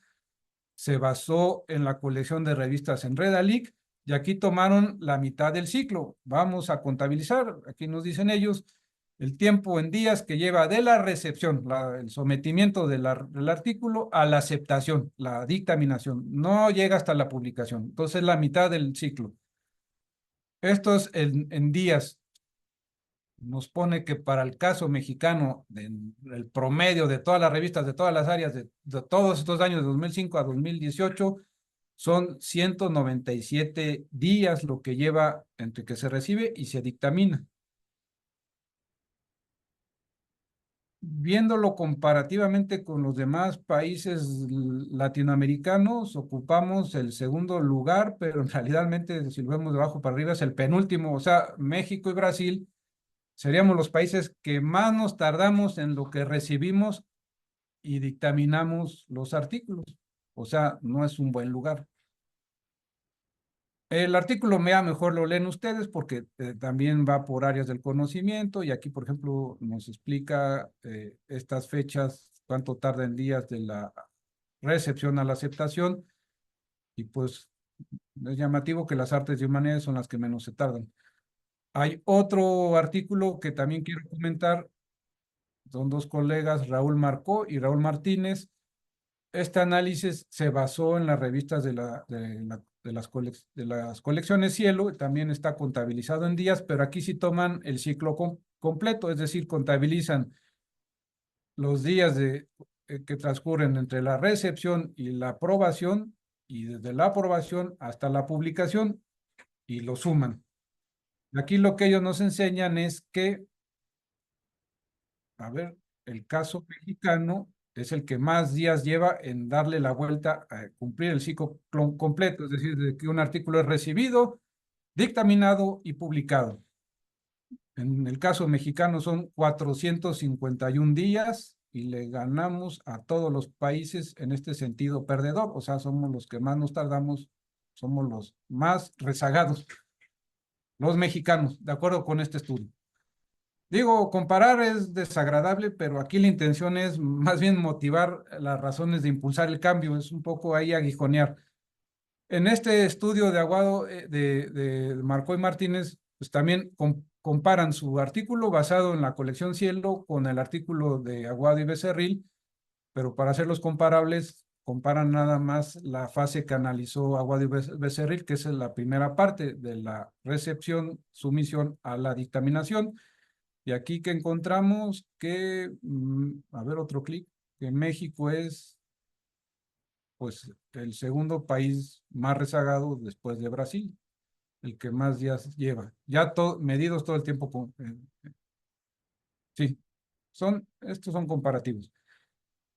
Se basó en la colección de revistas en Redalic y aquí tomaron la mitad del ciclo. Vamos a contabilizar, aquí nos dicen ellos, el tiempo en días que lleva de la recepción, el sometimiento del artículo a la aceptación, la dictaminación. No llega hasta la publicación. Entonces, la mitad del ciclo. Esto es en días. Nos pone que para el caso mexicano, el promedio de todas las revistas, de todas las áreas, de todos estos años, de 2005 a 2018, son 197 días lo que lleva entre que se recibe y se dictamina. Viéndolo comparativamente con los demás países latinoamericanos, ocupamos el segundo lugar, pero en realidad, si lo vemos de abajo para arriba, es el penúltimo. O sea, México y Brasil seríamos los países que más nos tardamos en lo que recibimos y dictaminamos los artículos. O sea, no es un buen lugar. El artículo mejor lo leen ustedes porque también va por áreas del conocimiento y aquí, por ejemplo, nos explica estas fechas, cuánto tarda en días de la recepción a la aceptación y pues es llamativo que las artes y humanidades son las que menos se tardan. Hay otro artículo que también quiero comentar, son dos colegas, Raúl Marcó y Raúl Martínez. Este análisis se basó en las revistas de las colecciones Cielo, también está contabilizado en días, pero aquí sí toman el ciclo completo, es decir, contabilizan los días que transcurren entre la recepción y la aprobación, y desde la aprobación hasta la publicación, y lo suman. Aquí lo que ellos nos enseñan es que, a ver, el caso mexicano es el que más días lleva en darle la vuelta a cumplir el ciclo completo, es decir, de que un artículo es recibido, dictaminado y publicado. En el caso mexicano son 451 días y le ganamos a todos los países en este sentido perdedor, o sea, somos los que más nos tardamos, somos los más rezagados, los mexicanos, de acuerdo con este estudio. Digo, comparar es desagradable, pero aquí la intención es más bien motivar las razones de impulsar el cambio, es un poco ahí aguijonear. En este estudio de Aguado, de Marcó y Martínez, pues también comparan su artículo basado en la colección Cielo con el artículo de Aguado y Becerril, pero para hacerlos comparables, comparan nada más la fase que analizó Aguado y Becerril, que es la primera parte de la recepción, sumisión a la dictaminación. Y aquí que encontramos que, a ver, otro clic, que México es, pues, el segundo país más rezagado después de Brasil, el que más días lleva. Ya medidos todo el tiempo sí, estos son comparativos.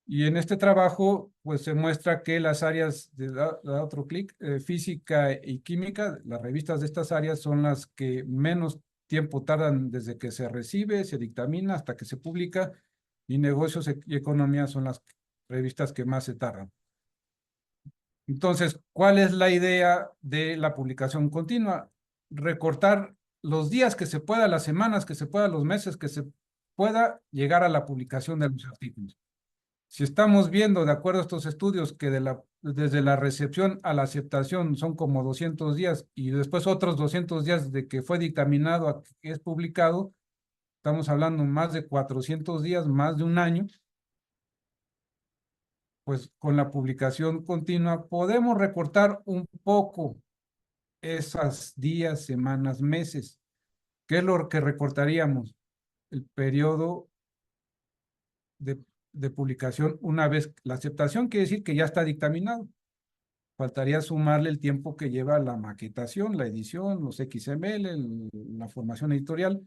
Y en este trabajo, pues, se muestra que las áreas, da otro clic, física y química, las revistas de estas áreas son las que menos tiempo tardan desde que se recibe, se dictamina hasta que se publica, y Negocios y Economía son las revistas que más se tardan. Entonces, ¿cuál es la idea de la publicación continua? Recortar los días que se pueda, las semanas que se pueda, los meses que se pueda llegar a la publicación de los artículos. Si estamos viendo, de acuerdo a estos estudios, que desde la recepción a la aceptación son como 200 días y después otros 200 días de que fue dictaminado a que es publicado, estamos hablando más de 400 días, más de un año, pues con la publicación continua podemos recortar un poco esos días, semanas, meses. ¿Qué es lo que recortaríamos? El periodo de publicación una vez la aceptación, quiere decir que ya está dictaminado. Faltaría sumarle el tiempo que lleva la maquetación, la edición, los XML, la formación editorial.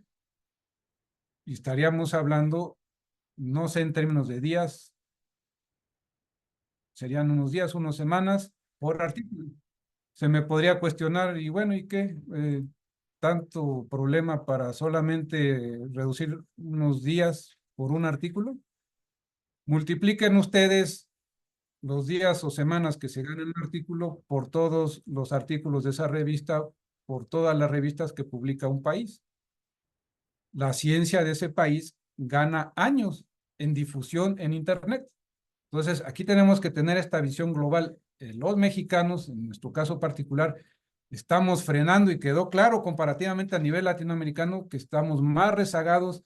Y estaríamos hablando, no sé en términos de días, serían unos días, unas semanas por artículo. Se me podría cuestionar, y bueno, ¿y qué? ¿Tanto problema para solamente reducir unos días por un artículo? Multipliquen ustedes los días o semanas que se gana un artículo por todos los artículos de esa revista, por todas las revistas que publica un país. La ciencia de ese país gana años en difusión en Internet. Entonces, aquí tenemos que tener esta visión global. Los mexicanos, en nuestro caso particular, estamos frenando y quedó claro comparativamente a nivel latinoamericano que estamos más rezagados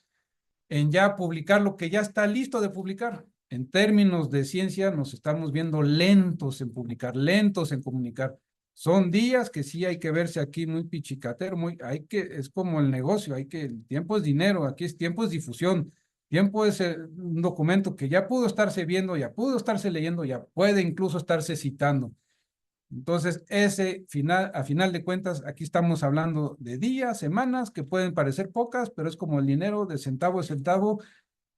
en ya publicar lo que ya está listo de publicar. En términos de ciencia nos estamos viendo lentos en publicar, lentos en comunicar. Son días que sí hay que verse aquí muy pichicatero, es como el negocio, el tiempo es dinero, aquí es tiempo es difusión. Tiempo es un documento que ya pudo estarse viendo, ya pudo estarse leyendo, ya puede incluso estarse citando. Entonces, a final de cuentas, aquí estamos hablando de días, semanas, que pueden parecer pocas, pero es como el dinero de centavo a centavo,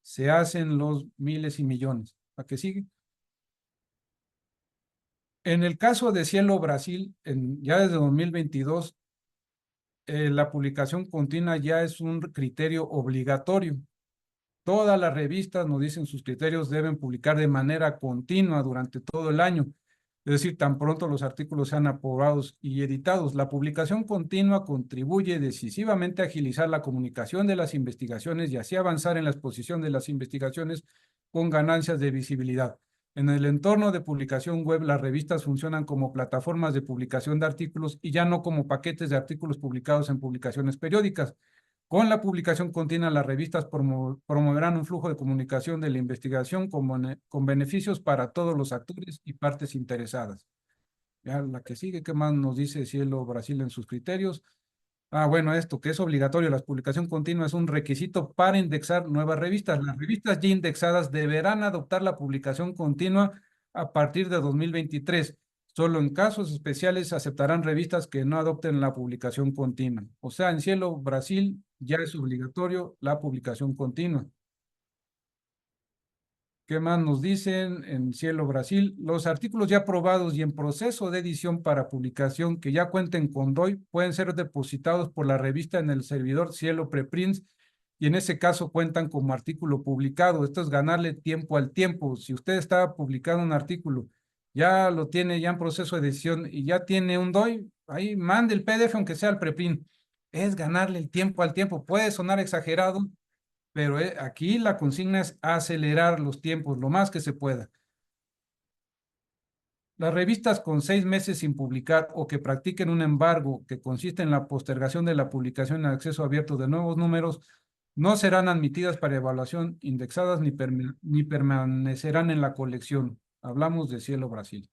se hacen los miles y millones. ¿A qué sigue? En el caso de Cielo Brasil, ya desde 2022, la publicación continua ya es un criterio obligatorio. Todas las revistas nos dicen sus criterios deben publicar de manera continua durante todo el año. Es decir, tan pronto los artículos sean aprobados y editados. La publicación continua contribuye decisivamente a agilizar la comunicación de las investigaciones y así avanzar en la exposición de las investigaciones con ganancias de visibilidad. En el entorno de publicación web, las revistas funcionan como plataformas de publicación de artículos y ya no como paquetes de artículos publicados en publicaciones periódicas. Con la publicación continua, las revistas promoverán un flujo de comunicación de la investigación con beneficios para todos los actores y partes interesadas. Ya la que sigue, ¿qué más nos dice Cielo Brasil en sus criterios? Bueno, esto que es obligatorio, la publicación continua es un requisito para indexar nuevas revistas. Las revistas ya indexadas deberán adoptar la publicación continua a partir de 2023. Solo en casos especiales se aceptarán revistas que no adopten la publicación continua. O sea, en Cielo Brasil ya es obligatorio la publicación continua. ¿Qué más nos dicen en Cielo Brasil? Los artículos ya aprobados y en proceso de edición para publicación que ya cuenten con DOI pueden ser depositados por la revista en el servidor Cielo Preprints y en ese caso cuentan como artículo publicado. Esto es ganarle tiempo al tiempo. Si usted está publicando un artículo, ya lo tiene ya en proceso de edición y ya tiene un DOI, ahí mande el PDF aunque sea al preprint. Es ganarle el tiempo al tiempo. Puede sonar exagerado, pero aquí la consigna es acelerar los tiempos lo más que se pueda. Las revistas con 6 meses sin publicar o que practiquen un embargo que consiste en la postergación de la publicación en acceso abierto de nuevos números no serán admitidas para evaluación, indexadas ni permanecerán en la colección. Hablamos de Cielo Brasil.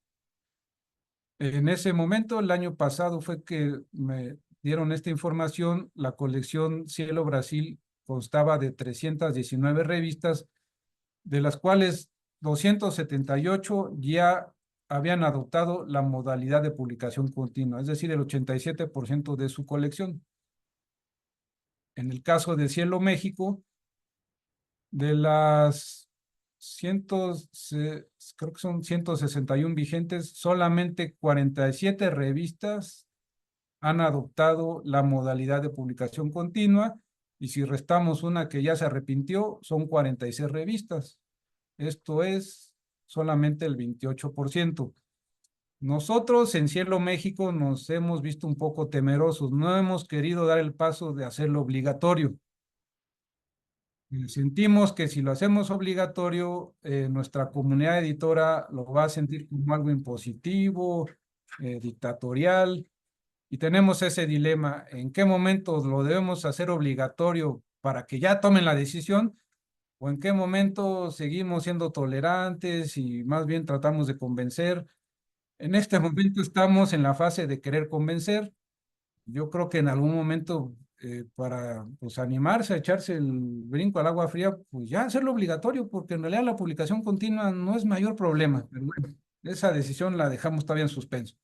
En ese momento, el año pasado fue que me dieron esta información, la colección Cielo Brasil constaba de 319 revistas, de las cuales 278 ya habían adoptado la modalidad de publicación continua, es decir, el 87% de su colección. En el caso de Cielo México, de las creo que son 161 vigentes, solamente 47 revistas han adoptado la modalidad de publicación continua Y si restamos una que ya se arrepintió, son 46 revistas. Esto es solamente el 28%. Nosotros en Cielo México nos hemos visto un poco temerosos. No hemos querido dar el paso de hacerlo obligatorio. Sentimos que si lo hacemos obligatorio, nuestra comunidad editora lo va a sentir como algo impositivo, dictatorial, y tenemos ese dilema: ¿en qué momento lo debemos hacer obligatorio para que ya tomen la decisión? ¿O en qué momento seguimos siendo tolerantes y más bien tratamos de convencer? En este momento estamos en la fase de querer convencer. Yo creo que en algún momento, para pues, animarse a echarse el brinco al agua fría, pues ya hacerlo obligatorio, porque en realidad la publicación continua no es mayor problema. Pero bueno, esa decisión la dejamos todavía en suspenso.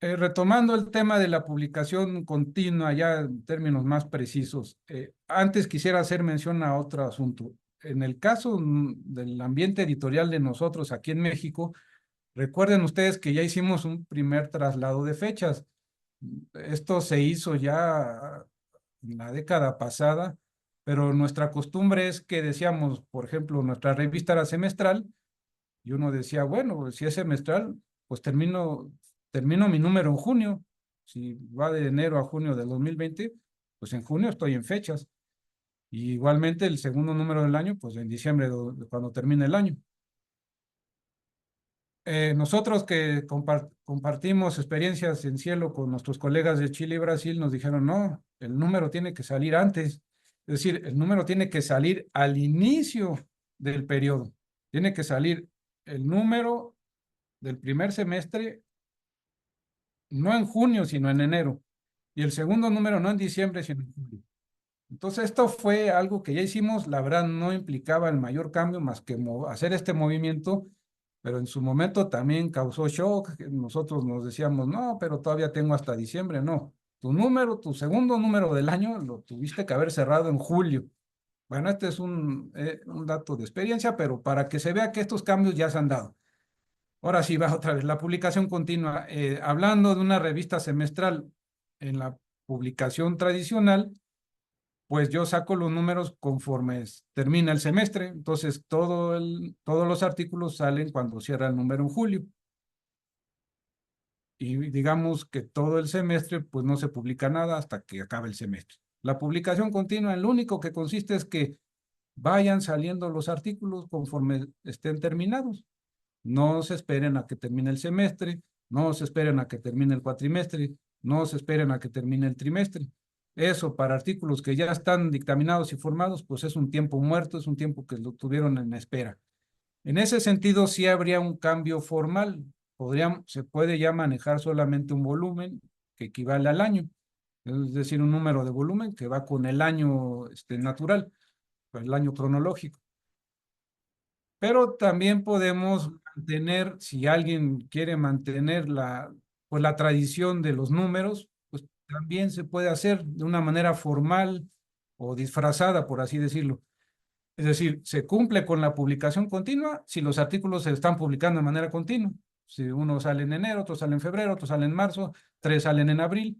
Retomando el tema de la publicación continua, ya en términos más precisos, antes quisiera hacer mención a otro asunto. En el caso del ambiente editorial de nosotros aquí en México, recuerden ustedes que ya hicimos un primer traslado de fechas. Esto se hizo ya en la década pasada, pero nuestra costumbre es que decíamos, por ejemplo, nuestra revista era semestral, y uno decía, bueno, si es semestral, pues termino mi número en junio. Si va de enero a junio del 2020, pues en junio estoy en fechas. Y igualmente el segundo número del año, pues en diciembre, cuando termine el año. Nosotros que compartimos experiencias en Cielo con nuestros colegas de Chile y Brasil, nos dijeron, no, el número tiene que salir antes. Es decir, el número tiene que salir al inicio del periodo. Tiene que salir el número del primer semestre, no en junio, sino en enero. Y el segundo número no en diciembre, sino en julio. Entonces, esto fue algo que ya hicimos. La verdad, no implicaba el mayor cambio más que hacer este movimiento, pero en su momento también causó shock. Nosotros nos decíamos, no, pero todavía tengo hasta diciembre. No, tu segundo número del año lo tuviste que haber cerrado en julio. Bueno, este es un dato de experiencia, pero para que se vea que estos cambios ya se han dado. Ahora sí va otra vez, la publicación continua. Hablando de una revista semestral, en la publicación tradicional, pues yo saco los números conforme termina el semestre. Entonces, todos los artículos salen cuando cierra el número en julio. Y digamos que todo el semestre, pues no se publica nada hasta que acabe el semestre. La publicación continua, lo único que consiste es que vayan saliendo los artículos conforme estén terminados. No se esperen a que termine el semestre, no se esperen a que termine el cuatrimestre, no se esperen a que termine el trimestre. Eso para artículos que ya están dictaminados y formados, pues es un tiempo muerto, es un tiempo que lo tuvieron en espera. En ese sentido, sí habría un cambio formal. Se puede ya manejar solamente un volumen que equivale al año, es decir, un número de volumen que va con el año natural, el año cronológico. Pero también podemos mantener, si alguien quiere mantener pues la tradición de los números, pues también se puede hacer de una manera formal o disfrazada, por así decirlo. Es decir, se cumple con la publicación continua si los artículos se están publicando de manera continua. Si uno sale en enero, otro sale en febrero, otro sale en marzo, 3 salen en abril.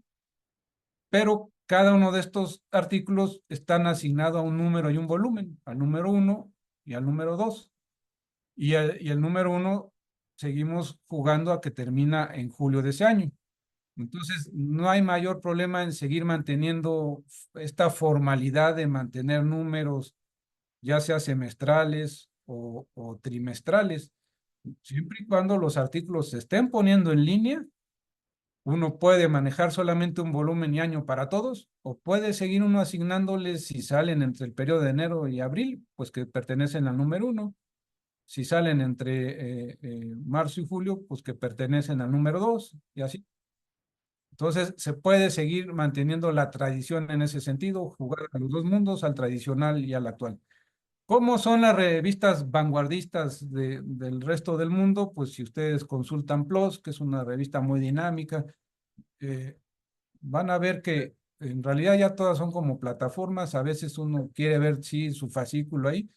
Pero cada uno de estos artículos están asignados a un número y un volumen, al número 1 y al número 2. Y el número 1 seguimos jugando a que termina en julio de ese año. Entonces, no hay mayor problema en seguir manteniendo esta formalidad de mantener números, ya sea semestrales o trimestrales, siempre y cuando los artículos se estén poniendo en línea. Uno puede manejar solamente un volumen y año para todos, o puede seguir uno asignándoles, si salen entre el periodo de enero y abril, pues que pertenecen al número 1. Si salen entre marzo y julio, pues que pertenecen al número 2, y así. Entonces, se puede seguir manteniendo la tradición en ese sentido, jugar a los dos mundos, al tradicional y al actual. ¿Cómo son las revistas vanguardistas del resto del mundo? Pues si ustedes consultan PLOS, que es una revista muy dinámica, van a ver que en realidad ya todas son como plataformas. A veces uno quiere ver, sí, su fascículo ahí.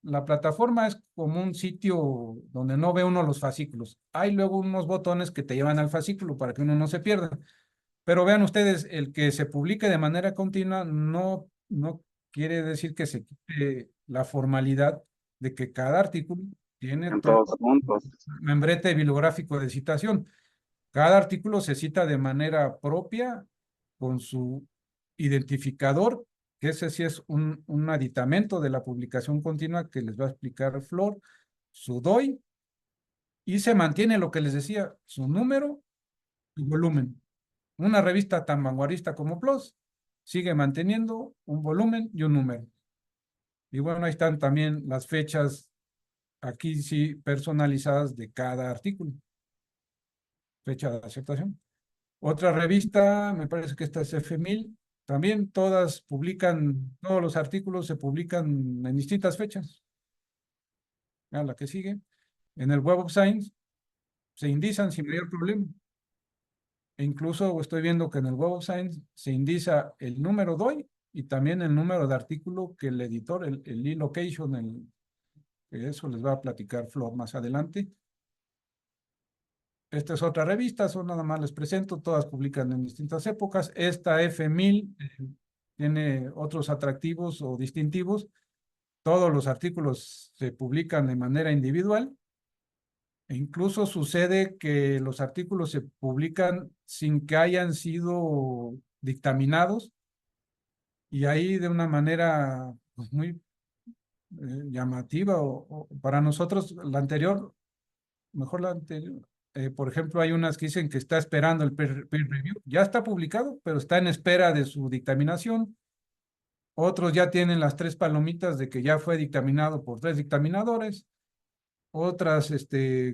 La plataforma es como un sitio donde no ve uno los fascículos. Hay luego unos botones que te llevan al fascículo para que uno no se pierda. Pero vean ustedes, el que se publique de manera continua no quiere decir que se quite la formalidad de que cada artículo tiene todo membrete bibliográfico de citación. Cada artículo se cita de manera propia con su identificador, que ese sí es un aditamento de la publicación continua que les va a explicar Flor, su DOI, y se mantiene lo que les decía, su número y volumen. Una revista tan vanguardista como PLOS sigue manteniendo un volumen y un número. Y bueno, ahí están también las fechas, aquí sí personalizadas de cada artículo. Fecha de aceptación. Otra revista, me parece que esta es F1000, también todas publican, todos los artículos se publican en distintas fechas. Vean la que sigue. En el Web of Science se indican sin mayor problema. E incluso estoy viendo que en el Web of Science se indica el número DOI y también el número de artículo que el editor, el e-location, que eso les va a platicar Flor más adelante. Esta es otra revista, son nada más les presento, todas publican en distintas épocas. Esta F1000 tiene otros atractivos o distintivos. Todos los artículos se publican de manera individual. E incluso sucede que los artículos se publican sin que hayan sido dictaminados. Y ahí de una manera pues, muy llamativa, o para nosotros la anterior, mejor la anterior. Por ejemplo, hay unas que dicen que está esperando el peer review. Ya está publicado, pero está en espera de su dictaminación. Otros ya tienen las 3 palomitas de que ya fue dictaminado por 3 dictaminadores. Otras,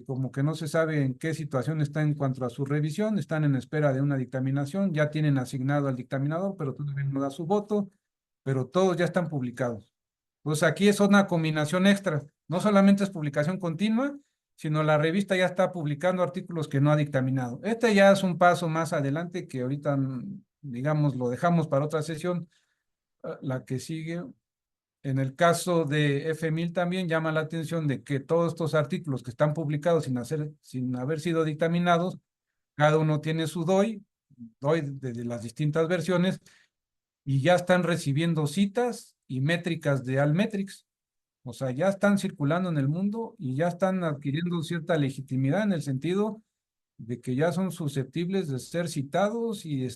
como que no se sabe en qué situación está en cuanto a su revisión. Están en espera de una dictaminación. Ya tienen asignado al dictaminador, pero todavía no da su voto. Pero todos ya están publicados. Pues aquí es una combinación extra. No solamente es publicación continua, sino la revista ya está publicando artículos que no ha dictaminado. Este ya es un paso más adelante que ahorita, digamos, lo dejamos para otra sesión. La que sigue, en el caso de F1000 también llama la atención de que todos estos artículos que están publicados sin haber sido dictaminados, cada uno tiene su DOI de las distintas versiones, y ya están recibiendo citas y métricas de Altmetrics. O sea, ya están circulando en el mundo y ya están adquiriendo cierta legitimidad en el sentido de que ya son susceptibles de ser citados y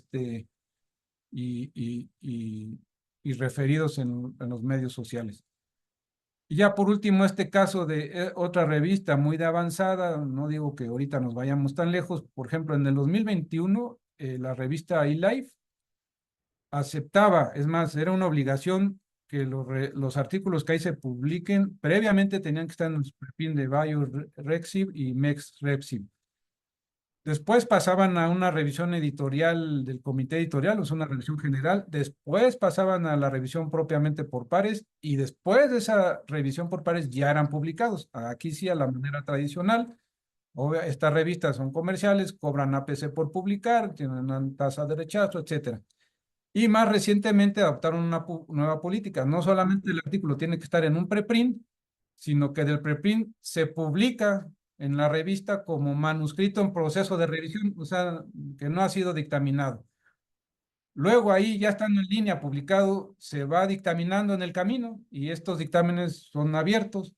referidos en los medios sociales. Y ya por último, este caso de otra revista muy de avanzada, no digo que ahorita nos vayamos tan lejos, por ejemplo, en el 2021, la revista eLife aceptaba, es más, era una obligación que los artículos que ahí se publiquen previamente tenían que estar en el preprint de BioRxiv y MEXRxiv. Después pasaban a una revisión editorial del comité editorial, o sea, una revisión general. Después pasaban a la revisión propiamente por pares y después de esa revisión por pares ya eran publicados. Aquí sí a la manera tradicional. Estas revistas son comerciales, cobran APC por publicar, tienen una tasa de rechazo, etcétera. Y más recientemente adoptaron una nueva política. No solamente el artículo tiene que estar en un preprint, sino que del preprint se publica en la revista como manuscrito en proceso de revisión, o sea, que no ha sido dictaminado. Luego ahí ya estando en línea publicado, se va dictaminando en el camino y estos dictámenes son abiertos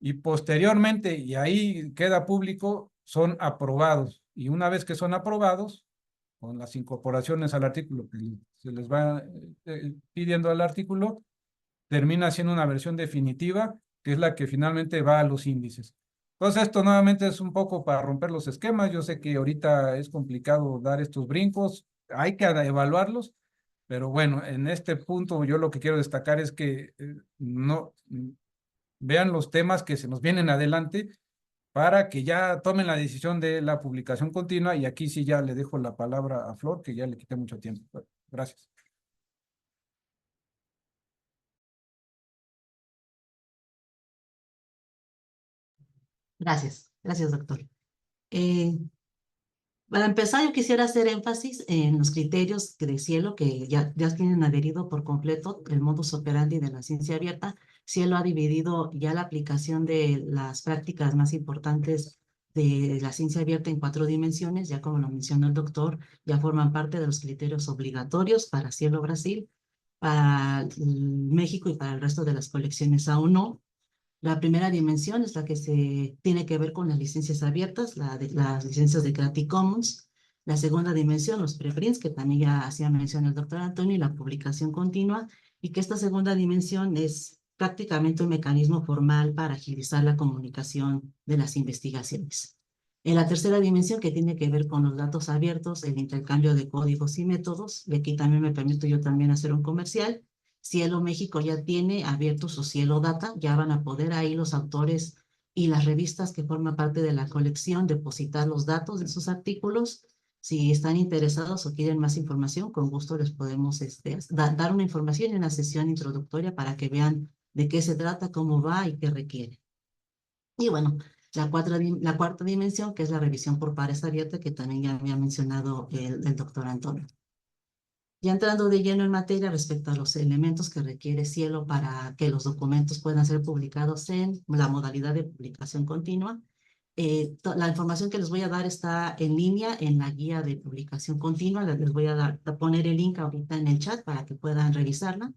y posteriormente, y ahí queda público, son aprobados. Y una vez que son aprobados, con las incorporaciones al artículo que se les va pidiendo al artículo, termina siendo una versión definitiva, que es la que finalmente va a los índices. Entonces, esto nuevamente es un poco para romper los esquemas. Yo sé que ahorita es complicado dar estos brincos, hay que evaluarlos, pero bueno, en este punto yo lo que quiero destacar es que no vean los temas que se nos vienen adelante para que ya tomen la decisión de la publicación continua, y aquí sí ya le dejo la palabra a Flor, que ya le quité mucho tiempo. Gracias. Gracias, gracias, doctor. Para empezar, yo quisiera hacer énfasis en los criterios de Cielo, que ya tienen adherido por completo el modus operandi de la ciencia abierta. Cielo ha dividido ya la aplicación de las prácticas más importantes de la ciencia abierta en 4 dimensiones, ya como lo mencionó el doctor, ya forman parte de los criterios obligatorios para Cielo Brasil, para México y para el resto de las colecciones aún no. La primera dimensión es la que se tiene que ver con las licencias abiertas, las licencias de Creative Commons. La segunda dimensión, los preprints, que también ya hacía mención el doctor Antonio, y la publicación continua, y que esta segunda dimensión es prácticamente un mecanismo formal para agilizar la comunicación de las investigaciones. En la tercera dimensión, que tiene que ver con los datos abiertos, el intercambio de códigos y métodos, y aquí también me permito yo también hacer un comercial. Cielo México ya tiene abierto su Cielo Data, ya van a poder ahí los autores y las revistas que forman parte de la colección depositar los datos de sus artículos. Si están interesados o quieren más información, con gusto les podemos dar una información en una sesión introductoria para que vean de qué se trata, cómo va y qué requiere. Y bueno, la cuarta dimensión, que es la revisión por pares abierta, que también ya había mencionado el doctor Antonio. Ya entrando de lleno en materia respecto a los elementos que requiere Cielo para que los documentos puedan ser publicados en la modalidad de publicación continua, la información que les voy a dar está en línea en la guía de publicación continua. Les voy a poner el link ahorita en el chat para que puedan revisarla.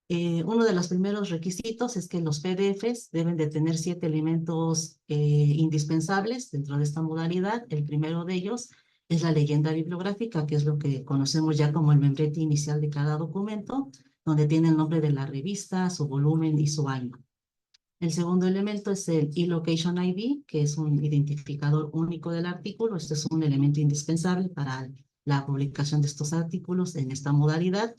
Uno de los primeros requisitos es que los PDFs deben de tener 7 elementos indispensables dentro de esta modalidad. El primero de ellos es la leyenda bibliográfica, que es lo que conocemos ya como el membrete inicial de cada documento, donde tiene el nombre de la revista, su volumen y su año. El segundo elemento es el eLocation ID, que es un identificador único del artículo. Este es un elemento indispensable para la publicación de estos artículos en esta modalidad.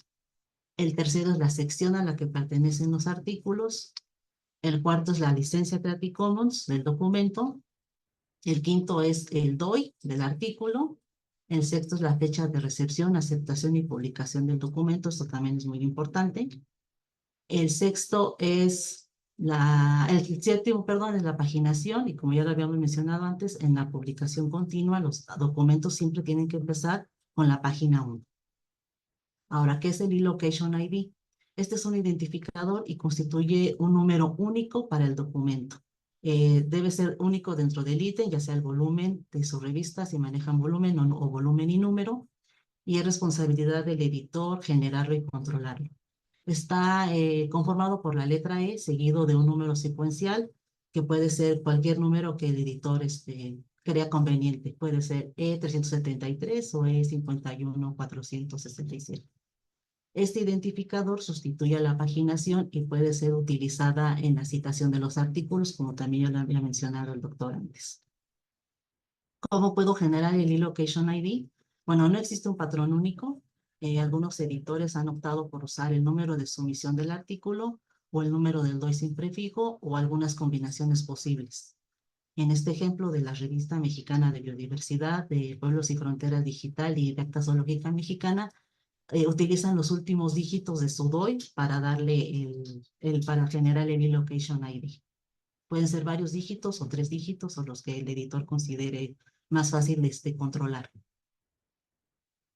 El tercero es la sección a la que pertenecen los artículos. El cuarto es la licencia Creative Commons del documento. El quinto es el DOI del artículo. El sexto es la fecha de recepción, aceptación y publicación del documento. Esto también es muy importante. El sexto es el séptimo, perdón, es la paginación. Y como ya lo habíamos mencionado antes, en la publicación continua, los documentos siempre tienen que empezar con la página 1. Ahora, ¿qué es el eLocation ID? Este es un identificador y constituye un número único para el documento. Debe ser único dentro del ítem, ya sea el volumen de su revista, si manejan volumen o volumen y número, y es responsabilidad del editor generarlo y controlarlo. Está conformado por la letra E, seguido de un número secuencial, que puede ser cualquier número que el editor crea conveniente. Puede ser E373 o E51467. Este identificador sustituye a la paginación y puede ser utilizada en la citación de los artículos, como también ya lo había mencionado el doctor antes. ¿Cómo puedo generar el eLocation ID? Bueno, no existe un patrón único. Algunos editores han optado por usar el número de sumisión del artículo o el número del DOI sin prefijo o algunas combinaciones posibles. En este ejemplo de la Revista Mexicana de Biodiversidad, de Pueblos y Fronteras Digital y de Acta Zoológica Mexicana, utilizan los últimos dígitos de su DOI para darle para generar el eLocation ID. Pueden ser varios dígitos o 3 dígitos o los que el editor considere más fácil de controlar.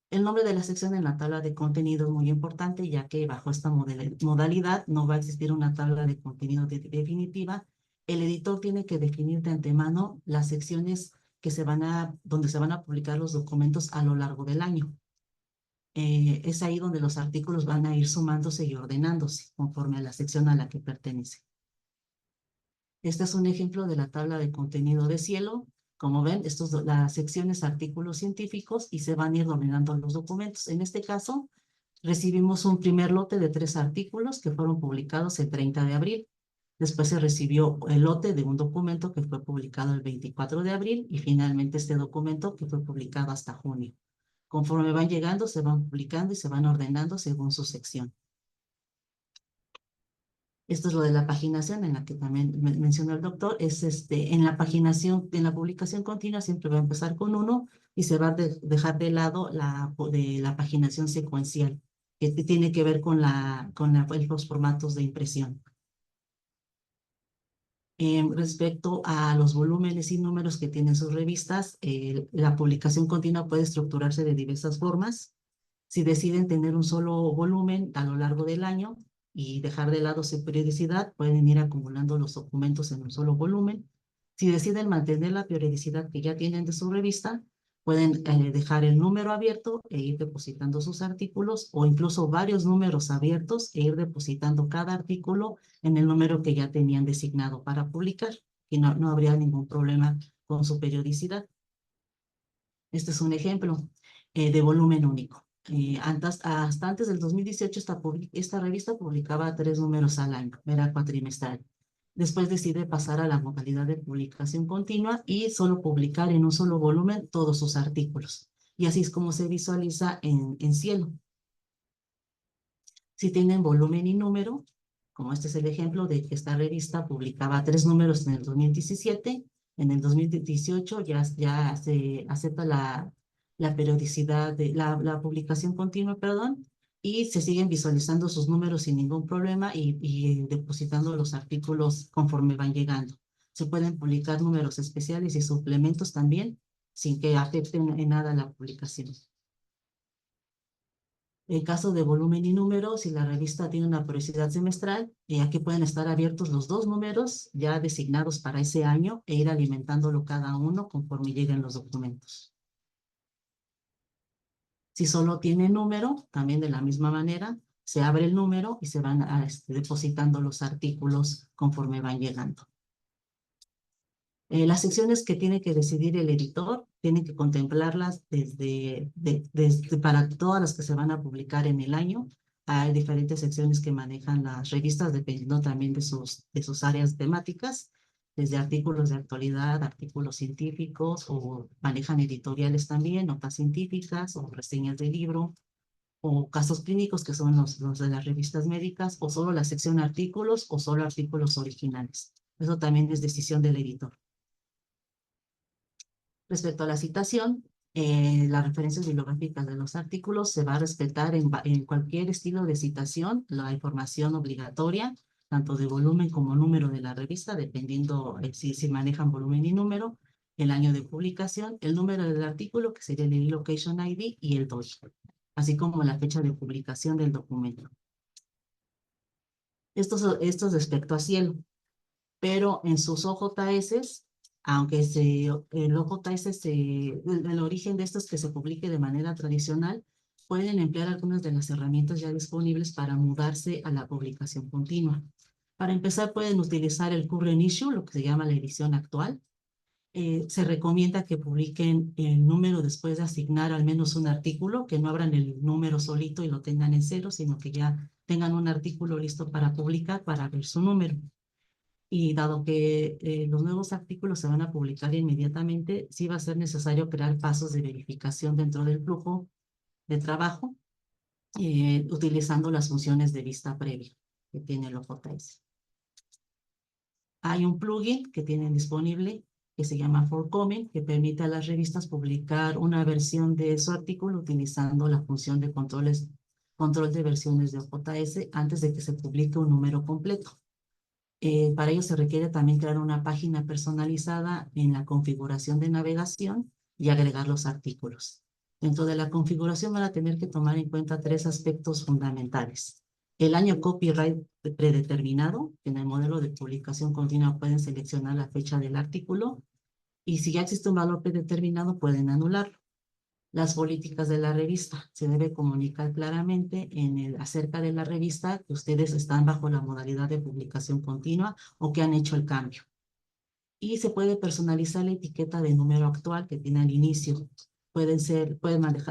El nombre de la sección en la tabla de contenido es muy importante, ya que bajo esta modalidad no va a existir una tabla de contenido definitiva. El editor tiene que definir de antemano las secciones donde se van a publicar los documentos a lo largo del año. Es ahí donde los artículos van a ir sumándose y ordenándose conforme a la sección a la que pertenece. Este es un ejemplo de la tabla de contenido de Cielo. Como ven, las secciones artículos científicos y se van a ir ordenando los documentos. En este caso, recibimos un primer lote de 3 artículos que fueron publicados el 30 de abril. Después se recibió el lote de un documento que fue publicado el 24 de abril y finalmente este documento que fue publicado hasta junio. Conforme van llegando, se van publicando y se van ordenando según su sección. Esto es lo de la paginación en la que también mencionó el doctor. En la paginación, en la publicación continua siempre va a empezar con 1 y se va a dejar de lado la paginación secuencial, que tiene que ver con los formatos de impresión. Respecto a los volúmenes y números que tienen sus revistas, la publicación continua puede estructurarse de diversas formas. Si deciden tener un solo volumen a lo largo del año y dejar de lado su periodicidad, pueden ir acumulando los documentos en un solo volumen. Si deciden mantener la periodicidad que ya tienen de su revista, pueden dejar el número abierto e ir depositando sus artículos, o incluso varios números abiertos e ir depositando cada artículo en el número que ya tenían designado para publicar, y no habría ningún problema con su periodicidad. Este es un ejemplo de volumen único. Hasta antes del 2018, esta revista publicaba 3 números al año, era cuatrimestral. Después decide pasar a la modalidad de publicación continua y solo publicar en un solo volumen todos sus artículos. Y así es como se visualiza en Cielo. Si tienen volumen y número, como este es el ejemplo de que esta revista publicaba 3 números en el 2017, en el 2018 ya se acepta la periodicidad de la publicación continua, perdón, y se siguen visualizando sus números sin ningún problema y depositando los artículos conforme van llegando. Se pueden publicar números especiales y suplementos también, sin que afecten en nada la publicación. En caso de volumen y número, si la revista tiene una periodicidad semestral, aquí pueden estar abiertos los 2 números ya designados para ese año e ir alimentándolo cada uno conforme lleguen los documentos. Si solo tiene número, también de la misma manera, se abre el número y se van depositando los artículos conforme van llegando. Las secciones que tiene que decidir el editor, tienen que contemplarlas para todas las que se van a publicar en el año. Hay diferentes secciones que manejan las revistas dependiendo también de sus áreas temáticas, desde artículos de actualidad, artículos científicos, o manejan editoriales también, notas científicas o reseñas de libro, o casos clínicos, que son los de las revistas médicas, o solo la sección artículos o solo artículos originales. Eso también es decisión del editor. Respecto a la citación, las referencias bibliográficas de los artículos se va a respetar en cualquier estilo de citación la información obligatoria, tanto de volumen como número de la revista, dependiendo si manejan volumen y número, el año de publicación, el número del artículo, que sería el Location ID, y el DOI, así como la fecha de publicación del documento. Esto es respecto a Cielo, pero en sus OJS, aunque el OJS, el origen de estos que se publique de manera tradicional, pueden emplear algunas de las herramientas ya disponibles para mudarse a la publicación continua. Para empezar, pueden utilizar el current issue, lo que se llama la edición actual. Se recomienda que publiquen el número después de asignar al menos un artículo, que no abran el número solito y lo tengan en cero, sino que ya tengan un artículo listo para publicar para ver su número. Y dado que los nuevos artículos se van a publicar inmediatamente, sí va a ser necesario crear pasos de verificación dentro del flujo de trabajo, utilizando las funciones de vista previa que tiene el OJS. Hay un plugin que tienen disponible que se llama Forthcoming, que permite a las revistas publicar una versión de su artículo utilizando la función de control de versiones de OJS antes de que se publique un número completo. Para ello se requiere también crear una página personalizada en la configuración de navegación y agregar los artículos. Dentro de la configuración van a tener que tomar en cuenta 3 aspectos fundamentales. El año copyright predeterminado. En el modelo de publicación continua pueden seleccionar la fecha del artículo, y si ya existe un valor predeterminado pueden anularlo. Las políticas de la revista. Se debe comunicar claramente acerca de la revista que ustedes están bajo la modalidad de publicación continua o que han hecho el cambio. Y se puede personalizar la etiqueta de número actual que tiene al inicio. Pueden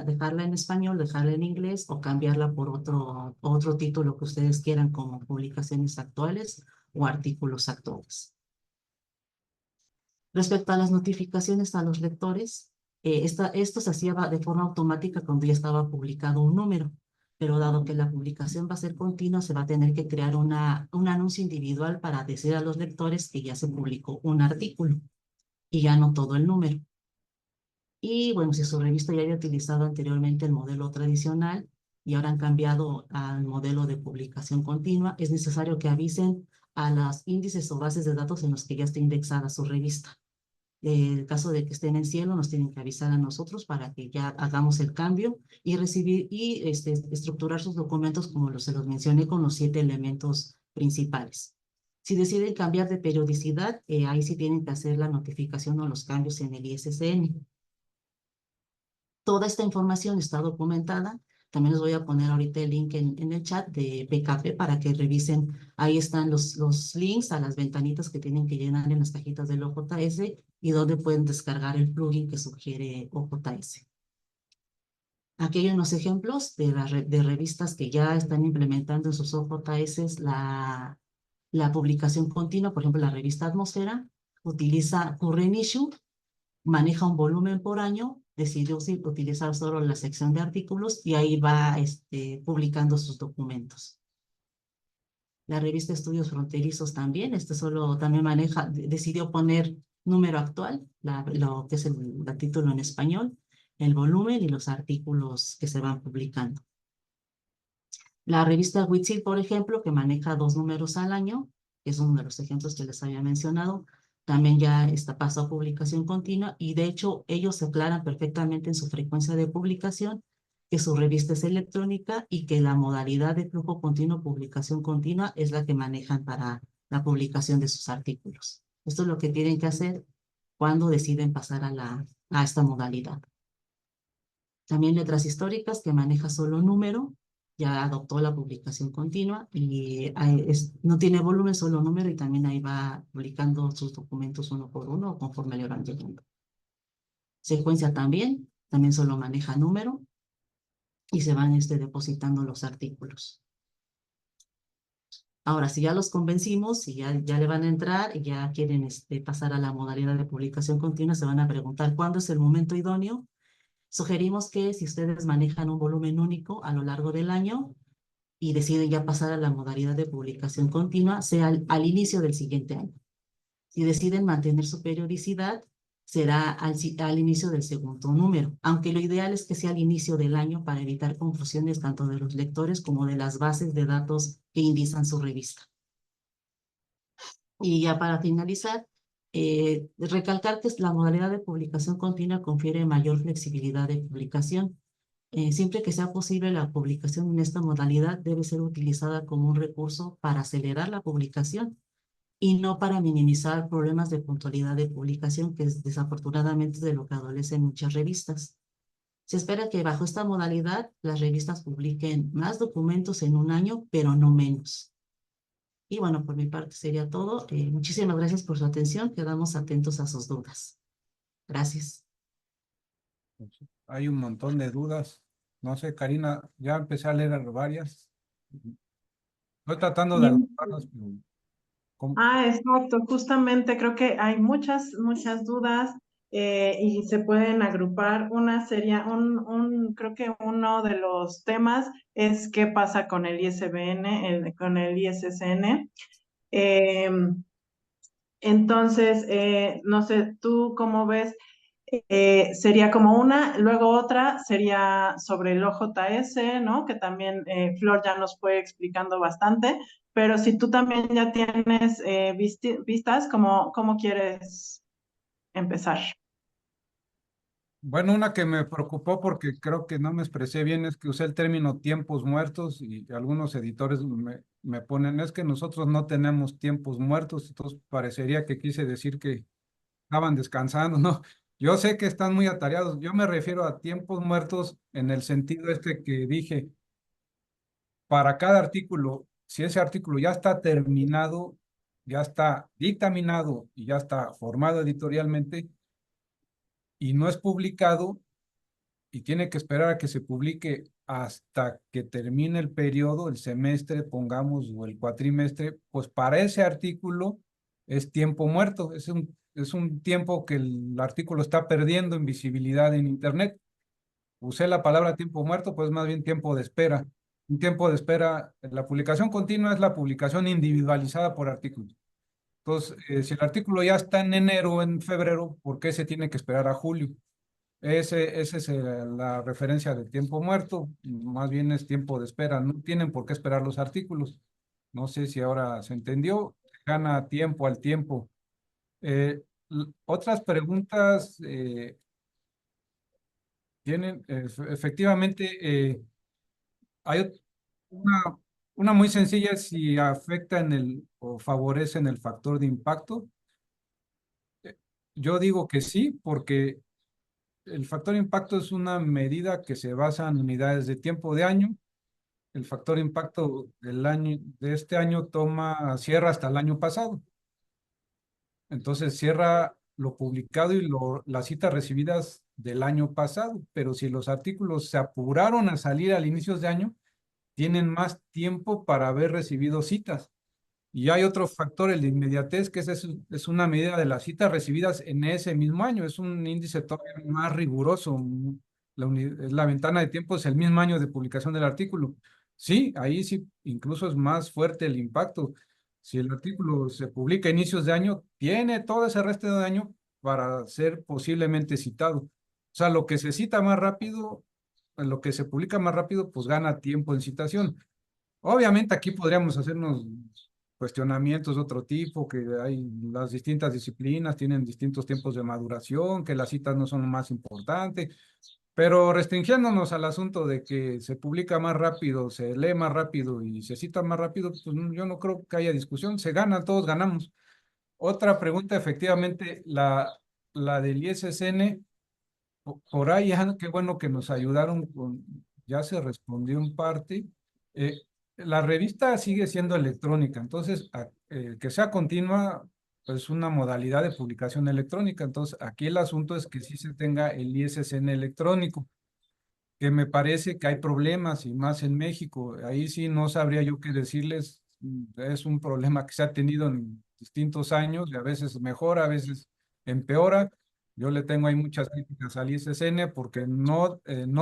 dejarla en español, dejarla en inglés o cambiarla por otro título que ustedes quieran, como publicaciones actuales o artículos actuales. Respecto a las notificaciones a los lectores, esto se hacía de forma automática cuando ya estaba publicado un número, pero dado que la publicación va a ser continua, se va a tener que crear un anuncio individual para decir a los lectores que ya se publicó un artículo y ya no todo el número. Y bueno, si su revista ya había utilizado anteriormente el modelo tradicional y ahora han cambiado al modelo de publicación continua, es necesario que avisen a los índices o bases de datos en los que ya esté indexada su revista. En el caso de que estén en Cielo, nos tienen que avisar a nosotros para que ya hagamos el cambio y recibir y estructurar sus documentos como se los mencioné, con los 7 elementos principales. Si deciden cambiar de periodicidad, ahí sí tienen que hacer la notificación o los cambios en el ISSN. Toda esta información está documentada. También les voy a poner ahorita el link en el chat de PKP para que revisen. Ahí están los links a las ventanitas que tienen que llenar en las cajitas del OJS y donde pueden descargar el plugin que sugiere OJS. Aquí hay unos ejemplos de revistas que ya están implementando en sus OJS la publicación continua. Por ejemplo, la revista Atmósfera utiliza Current Issue, maneja un volumen por año, decidió utilizar solo la sección de artículos y ahí va publicando sus documentos. La revista Estudios Fronterizos también, también maneja, decidió poner número actual, lo que es el título en español, el volumen y los artículos que se van publicando. La revista Huitzil, por ejemplo, que maneja 2 números al año, que es uno de los ejemplos que les había mencionado, también ya pasó a publicación continua y de hecho ellos aclaran perfectamente en su frecuencia de publicación que su revista es electrónica y que la modalidad de flujo continuo, publicación continua, es la que manejan para la publicación de sus artículos. Esto es lo que tienen que hacer cuando deciden pasar a esta modalidad. También Letras Históricas, que maneja solo número, ya adoptó la publicación continua y no tiene volumen, solo número, y también ahí va publicando sus documentos uno por uno conforme le van llegando. Secuencia también solo maneja número y se van depositando los artículos. Ahora, si ya los convencimos y ya le van a entrar y ya quieren pasar a la modalidad de publicación continua, se van a preguntar ¿cuándo es el momento idóneo? Sugerimos que si ustedes manejan un volumen único a lo largo del año y deciden ya pasar a la modalidad de publicación continua, sea al inicio del siguiente año. Si deciden mantener su periodicidad, será al inicio del segundo número, aunque lo ideal es que sea al inicio del año para evitar confusiones tanto de los lectores como de las bases de datos que indican su revista. Y ya para finalizar, recalcar que la modalidad de publicación continua confiere mayor flexibilidad de publicación. Siempre que sea posible, la publicación en esta modalidad debe ser utilizada como un recurso para acelerar la publicación y no para minimizar problemas de puntualidad de publicación, que es desafortunadamente de lo que adolecen muchas revistas. Se espera que bajo esta modalidad las revistas publiquen más documentos en un año, pero no menos. Y bueno, por mi parte sería todo. Muchísimas gracias por su atención. Quedamos atentos a sus dudas. Gracias. Hay un montón de dudas. No sé, Karina, ya empecé a leer varias. Estoy tratando de Bien. agruparlas, pero ¿cómo? Exacto, justamente creo que hay muchas dudas y se pueden agrupar. Una sería, creo que uno de los temas es qué pasa con el ISBN, con el ISSN. Entonces, no sé, ¿tú cómo ves? Sería como una, luego otra sería sobre el OJS, ¿no? Que también Flor ya nos fue explicando bastante, pero si tú también ya tienes vistas, ¿cómo quieres empezar? Bueno, una que me preocupó porque creo que no me expresé bien es que usé el término tiempos muertos y algunos editores me ponen, es que nosotros no tenemos tiempos muertos, entonces parecería que quise decir que estaban descansando, ¿no? Yo sé que están muy atareados, yo me refiero a tiempos muertos en el sentido que dije, para cada artículo, si ese artículo ya está terminado, ya está dictaminado y ya está formado editorialmente y no es publicado, y tiene que esperar a que se publique hasta que termine el periodo, el semestre, pongamos, o el cuatrimestre, pues para ese artículo es tiempo muerto, es un tiempo que el artículo está perdiendo en visibilidad en Internet. Usé la palabra tiempo muerto, pues más bien tiempo de espera. Un tiempo de espera, la publicación continua es la publicación individualizada por artículos. Entonces, si el artículo ya está en enero o en febrero, ¿por qué se tiene que esperar a julio? Ese es la referencia de tiempo muerto, más bien es tiempo de espera, no tienen por qué esperar los artículos. No sé si ahora se entendió, gana tiempo al tiempo. Otras preguntas tienen, efectivamente, hay una Una muy sencilla es si afecta o favorece en el factor de impacto. Yo digo que sí, porque el factor de impacto es una medida que se basa en unidades de tiempo de año. El factor de impacto de este año cierra hasta el año pasado. Entonces cierra lo publicado y las citas recibidas del año pasado. Pero si los artículos se apuraron a salir al inicio de año, tienen más tiempo para haber recibido citas. Y hay otro factor, el de inmediatez, que es una medida de las citas recibidas en ese mismo año. Es un índice todavía más riguroso. La ventana de tiempo es el mismo año de publicación del artículo. Sí, ahí sí, incluso es más fuerte el impacto. Si el artículo se publica a inicios de año, tiene todo ese resto de año para ser posiblemente citado. O sea, lo que se cita más rápido, lo que se publica más rápido, pues gana tiempo en citación. Obviamente aquí podríamos hacernos cuestionamientos de otro tipo, que hay las distintas disciplinas tienen distintos tiempos de maduración, que las citas no son lo más importante, pero restringiéndonos al asunto de que se publica más rápido, se lee más rápido y se cita más rápido, pues yo no creo que haya discusión, se gana, todos ganamos. Otra pregunta, efectivamente, la del ISSN, por ahí, qué bueno que nos ayudaron ya se respondió en parte. Eh, la revista sigue siendo electrónica, entonces que sea continua, pues una modalidad de publicación electrónica. Entonces, aquí el asunto es que sí se tenga el ISSN electrónico, que me parece que hay problemas y más en México. Ahí sí no sabría yo qué decirles. Es un problema que se ha tenido en distintos años y a veces mejora, a veces empeora. Yo le tengo ahí muchas críticas al ISSN porque no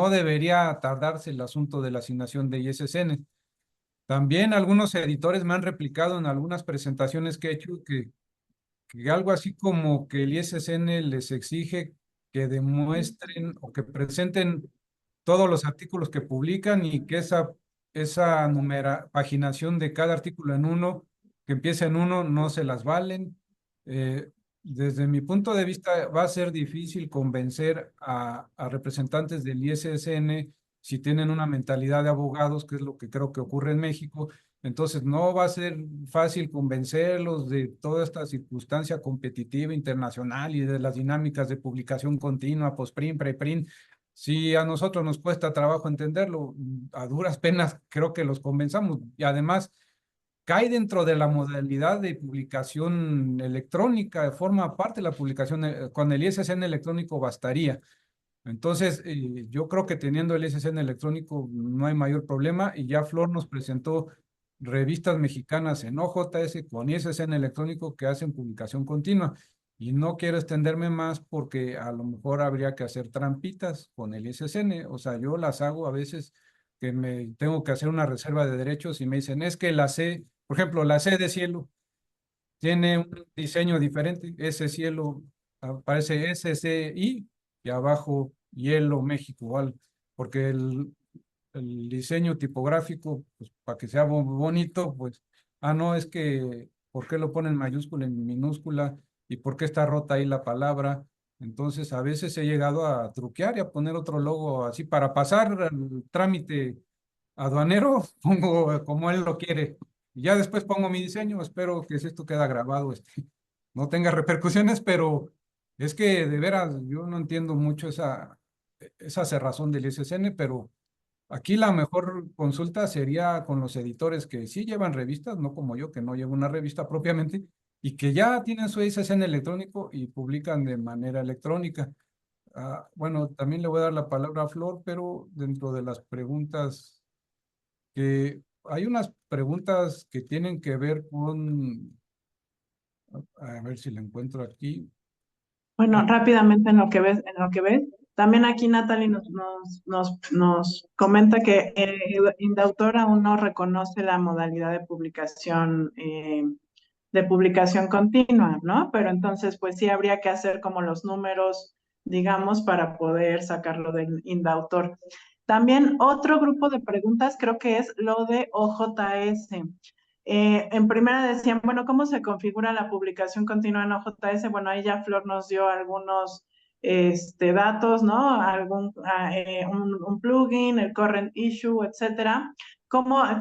debería tardarse el asunto de la asignación de ISSN. También algunos editores me han replicado en algunas presentaciones que he hecho que algo así como que el ISSN les exige que demuestren o que presenten todos los artículos que publican y que esa paginación de cada artículo en uno, que empieza en uno, no se las valen. Eh, Desde mi punto de vista, va a ser difícil convencer a representantes del ISSN si tienen una mentalidad de abogados, que es lo que creo que ocurre en México. Entonces, no va a ser fácil convencerlos de toda esta circunstancia competitiva internacional y de las dinámicas de publicación continua, post-print, pre-print. Si a nosotros nos cuesta trabajo entenderlo, a duras penas creo que los convenzamos. Y además, cae dentro de la modalidad de publicación electrónica, forma parte de la publicación, con el ISSN electrónico bastaría. Entonces, yo creo que teniendo el ISSN electrónico no hay mayor problema y ya Flor nos presentó revistas mexicanas en OJS con ISSN electrónico que hacen publicación continua. Y no quiero extenderme más porque a lo mejor habría que hacer trampitas con el ISSN. O sea, yo las hago a veces que me tengo que hacer una reserva de derechos y me dicen, es que la C, por ejemplo, la C de cielo tiene un diseño diferente. Ese cielo aparece SCI y abajo hielo México, ¿vale? Porque el diseño tipográfico, pues para que sea bonito, pues, no, es que, ¿por qué lo ponen mayúscula en minúscula? ¿Y por qué está rota ahí la palabra? Entonces, a veces he llegado a truquear y a poner otro logo así para pasar el trámite aduanero, pongo como él lo quiere. Y ya después pongo mi diseño, espero que si esto queda grabado, no tenga repercusiones, pero es que de veras yo no entiendo mucho esa cerrazón del ISSN, pero aquí la mejor consulta sería con los editores que sí llevan revistas, no como yo, que no llevo una revista propiamente, y que ya tienen su ISSN electrónico y publican de manera electrónica. Bueno, también le voy a dar la palabra a Flor, pero dentro de las preguntas que hay unas preguntas que tienen que ver con, a ver si la encuentro aquí. Bueno, rápidamente en lo que ves, también aquí Natalie nos comenta que Indautor aún no reconoce la modalidad de publicación continua, ¿no? Pero entonces, pues sí habría que hacer como los números, digamos, para poder sacarlo del Indautor. También otro grupo de preguntas creo que es lo de OJS. En primera decían, bueno, ¿cómo se configura la publicación continua en OJS? Bueno, ahí ya Flor nos dio algunos datos, ¿no? Un plugin, el current issue, etcétera.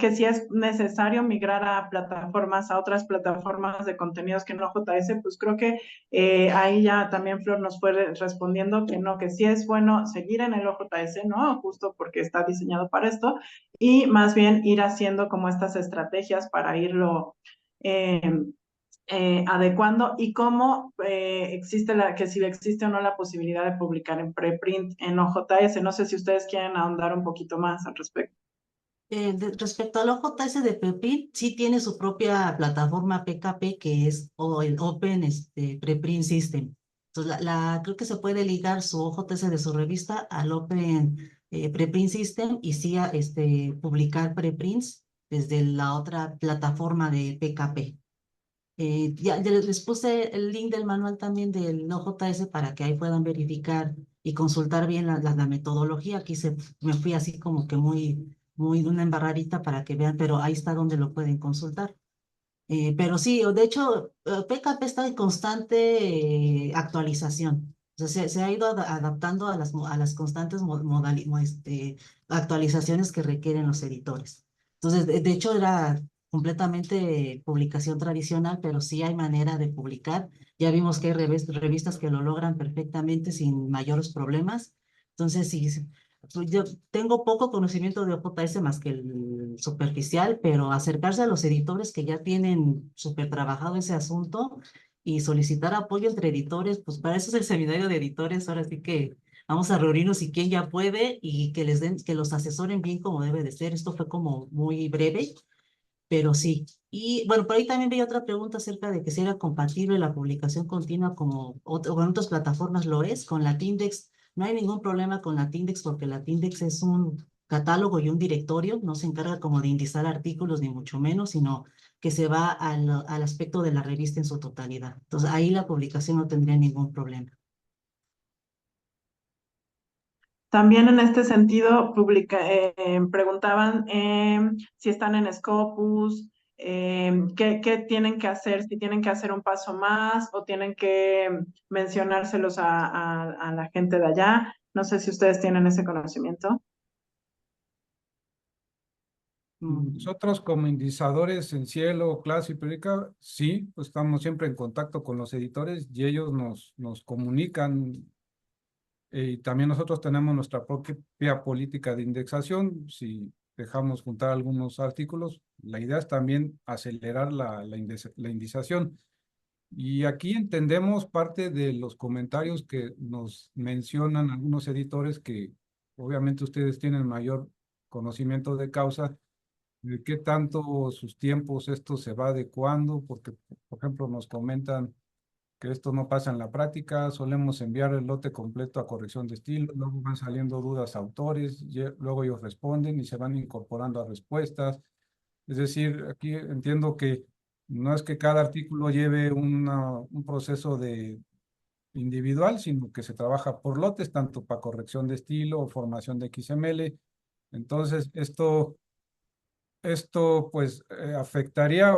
que si es necesario migrar a otras plataformas de contenidos que no JS, pues creo que ahí ya también Flor nos fue respondiendo que no, que sí es bueno seguir en el OJS, ¿no? Justo porque está diseñado para esto, y más bien ir haciendo como estas estrategias para irlo eh, adecuando, y cómo que si existe o no la posibilidad de publicar en preprint en OJS. No sé si ustedes quieren ahondar un poquito más al respecto. Respecto al OJS de Preprint, sí tiene su propia plataforma PKP que es el Open Preprint System. Entonces, creo que se puede ligar su OJS de su revista al Open Preprint System y sí publicar preprints desde la otra plataforma de PKP. Ya les puse el link del manual también del OJS para que ahí puedan verificar y consultar bien la metodología. Aquí me fui así como que muy de una embarradita para que vean, pero ahí está donde lo pueden consultar. Pero sí, de hecho, PKP está en constante actualización. O sea, se ha ido adaptando a las constantes actualizaciones que requieren los editores. Entonces, de hecho, era completamente publicación tradicional, pero sí hay manera de publicar. Ya vimos que hay revistas que lo logran perfectamente sin mayores problemas. Entonces, sí, pues yo tengo poco conocimiento de OJS más que el superficial, pero acercarse a los editores que ya tienen súper trabajado ese asunto y solicitar apoyo entre editores, pues para eso es el seminario de editores. Ahora sí que vamos a reunirnos y quien ya puede y que los asesoren bien como debe de ser. Esto fue como muy breve, pero sí. Y bueno, por ahí también veía otra pregunta acerca de que si era compatible la publicación continua con otras plataformas. Lo es, con la Tindex. No hay ningún problema con la Tindex porque la Tindex es un catálogo y un directorio, no se encarga como de indizar artículos ni mucho menos, sino que se va al aspecto de la revista en su totalidad. Entonces ahí la publicación no tendría ningún problema. También en este sentido preguntaban si están en Scopus, qué tienen que hacer, si tienen que hacer un paso más o tienen que mencionárselos a la gente de allá. No sé si ustedes tienen ese conocimiento. Nosotros como indizadores en Cielo, Clase y Periódica, sí, pues estamos siempre en contacto con los editores y ellos nos comunican. Y también nosotros tenemos nuestra propia política de indexación. Si dejamos juntar algunos artículos, la idea es también acelerar la indización. Y aquí entendemos parte de los comentarios que nos mencionan algunos editores que obviamente ustedes tienen mayor conocimiento de causa, de qué tanto sus tiempos esto se va adecuando, porque, por ejemplo, nos comentan que esto no pasa en la práctica. Solemos enviar el lote completo a corrección de estilo, luego van saliendo dudas a autores, luego ellos responden y se van incorporando a respuestas. Es decir, aquí entiendo que no es que cada artículo lleve un proceso de individual, sino que se trabaja por lotes, tanto para corrección de estilo o formación de XML. Entonces, esto pues afectaría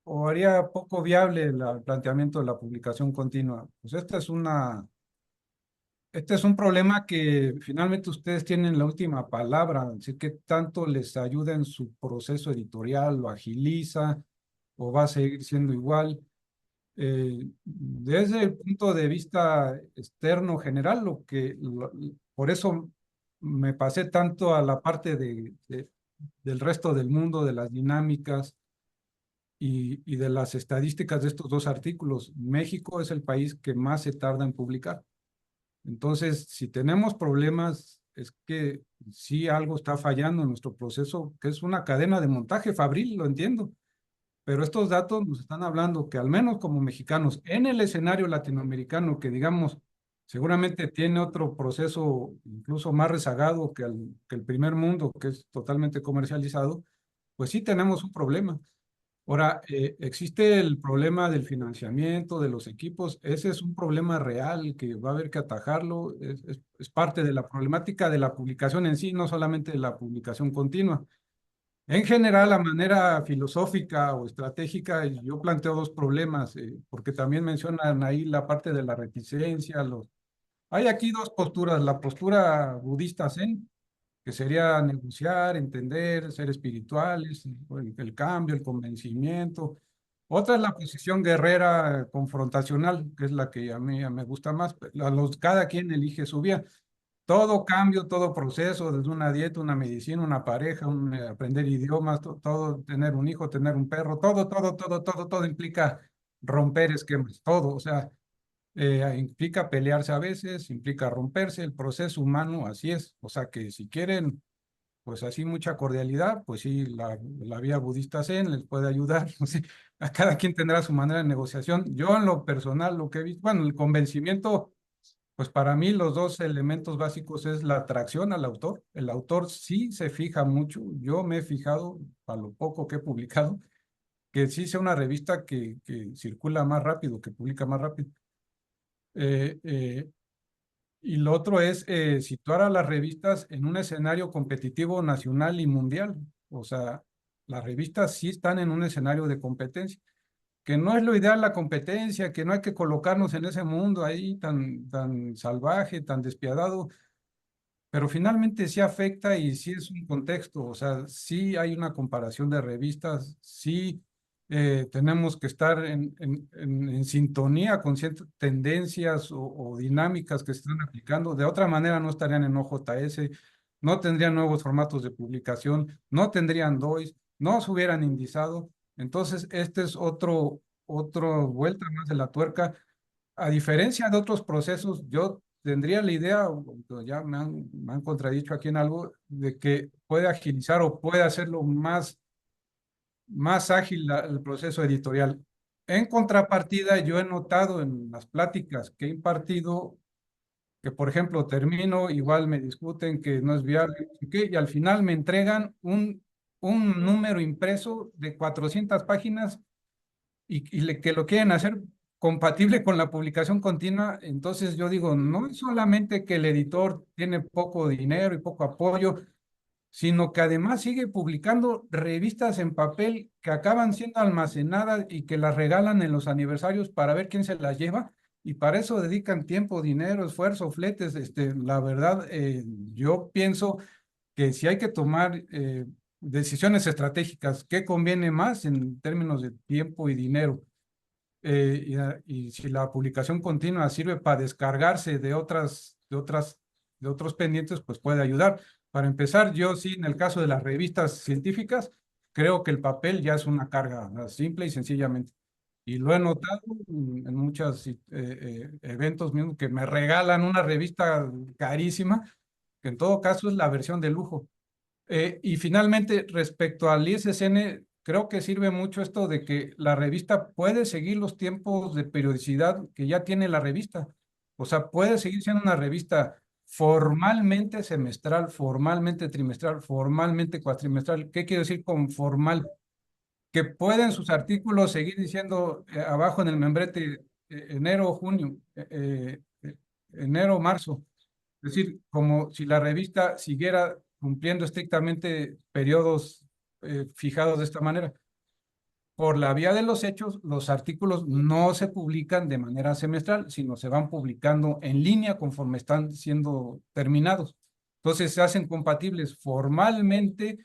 o haría poco viable el planteamiento de la publicación continua. Pues este es un problema que finalmente ustedes tienen la última palabra, así que tanto les ayuda en su proceso editorial, lo agiliza o va a seguir siendo igual. Desde el punto de vista externo general, por eso me pasé tanto a la parte del resto del mundo, de las dinámicas y de las estadísticas de estos dos artículos. México es el país que más se tarda en publicar. Entonces, si tenemos problemas, es que sí algo está fallando en nuestro proceso, que es una cadena de montaje fabril, lo entiendo. Pero estos datos nos están hablando que al menos como mexicanos, en el escenario latinoamericano, que digamos, seguramente tiene otro proceso incluso más rezagado que el primer mundo, que es totalmente comercializado, pues sí tenemos un problema. Ahora, existe el problema del financiamiento de los equipos. Ese es un problema real que va a haber que atajarlo. Es parte de la problemática de la publicación en sí, no solamente de la publicación continua. En general, a manera filosófica o estratégica, yo planteo dos problemas, porque también mencionan ahí la parte de la reticencia. Hay aquí dos posturas, la postura budista zen que sería negociar, entender, ser espirituales, el cambio, el convencimiento. Otra es la posición guerrera confrontacional, que es la que a mí me gusta más. Cada quien elige su vía. Todo cambio, todo proceso, desde una dieta, una medicina, una pareja, aprender idiomas, todo, tener un hijo, tener un perro, todo implica romper esquemas, todo. O sea, implica pelearse a veces, implica romperse, el proceso humano, así es. O sea que si quieren, pues así mucha cordialidad, pues sí, la vía budista Zen les puede ayudar. No sé, a cada quien tendrá su manera de negociación. Yo en lo personal, lo que he visto, bueno, el convencimiento, pues para mí los dos elementos básicos es la atracción al autor. El autor sí se fija mucho. Yo me he fijado, a lo poco que he publicado, que sí sea una revista que circula más rápido, que publica más rápido. Eh, eh, y lo otro es situar a las revistas en un escenario competitivo nacional y mundial. O sea, las revistas sí están en un escenario de competencia, que no es lo ideal la competencia, que no hay que colocarnos en ese mundo ahí tan salvaje, tan despiadado, pero finalmente sí afecta y sí es un contexto. O sea, sí hay una comparación de revistas, sí tenemos que estar en sintonía con ciertas tendencias o dinámicas que se están aplicando. De otra manera no estarían en OJS, no tendrían nuevos formatos de publicación, no tendrían DOIs, no se hubieran indizado. Entonces, este es otro vuelta más de la tuerca. A diferencia de otros procesos, yo tendría la idea, o ya me han contradicho aquí en algo, de que puede agilizar o puede hacerlo más ágil el proceso editorial. En contrapartida, yo he notado en las pláticas que he impartido que, por ejemplo, termino, igual me discuten que no es viable, y al final me entregan un número impreso de 400 páginas que lo quieren hacer compatible con la publicación continua. Entonces yo digo, no es solamente que el editor tiene poco dinero y poco apoyo, sino que además sigue publicando revistas en papel que acaban siendo almacenadas y que las regalan en los aniversarios para ver quién se las lleva. Y para eso dedican tiempo, dinero, esfuerzo, fletes. La verdad, yo pienso que si hay que tomar decisiones estratégicas, ¿qué conviene más en términos de tiempo y dinero? Y si la publicación continua sirve para descargarse de otros pendientes, pues puede ayudar. Para empezar, yo sí, en el caso de las revistas científicas, creo que el papel ya es una carga, simple y sencillamente. Y lo he notado en muchos eventos mismos que me regalan una revista carísima, que en todo caso es la versión de lujo. Y finalmente, respecto al ISSN, creo que sirve mucho esto de que la revista puede seguir los tiempos de periodicidad que ya tiene la revista. O sea, puede seguir siendo una revista formalmente semestral, formalmente trimestral, formalmente cuatrimestral. ¿Qué quiero decir con formal? Que pueden sus artículos seguir diciendo abajo en el membrete enero, junio, enero, marzo. Es decir, como si la revista siguiera cumpliendo estrictamente periodos fijados de esta manera. Por la vía de los hechos, los artículos no se publican de manera semestral, sino se van publicando en línea conforme están siendo terminados. Entonces se hacen compatibles formalmente.